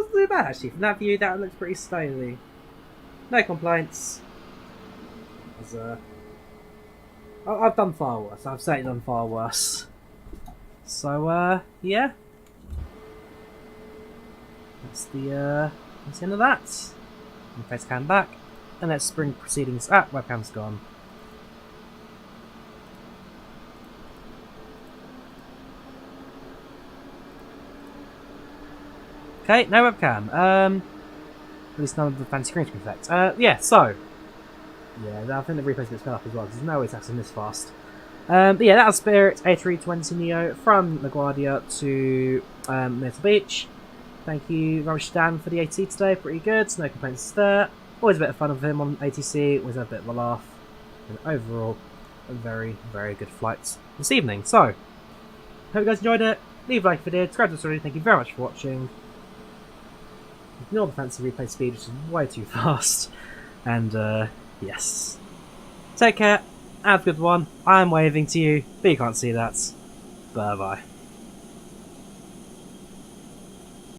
wasn't too bad actually. From that view, that looks pretty stylish. No complaints. I've done far worse. I've certainly done far worse. So, yeah. That's the end of that. And face cam back. And let's bring proceedings. Ah, webcam's gone. Okay, no webcam. At least none of the fancy screen effects. Yeah, so. Yeah, I think the replay's a bit sped up as well, because there's no way it's actually this fast. But yeah, that was Spirit A320neo from LaGuardia to Myrtle Beach. Thank you very much, Dan, for the ATC today. Pretty good, no complaints there. Always a bit of fun with him on ATC, always had a bit of a laugh. And overall, a very, very good flight this evening. So, hope you guys enjoyed it. Leave a like if you did, subscribe to the story. Thank you very much for watching. Ignore the fancy replay speed, which is way too fast. And, yes. Take care. Have a good one. I'm waving to you, but you can't see that. Bye bye.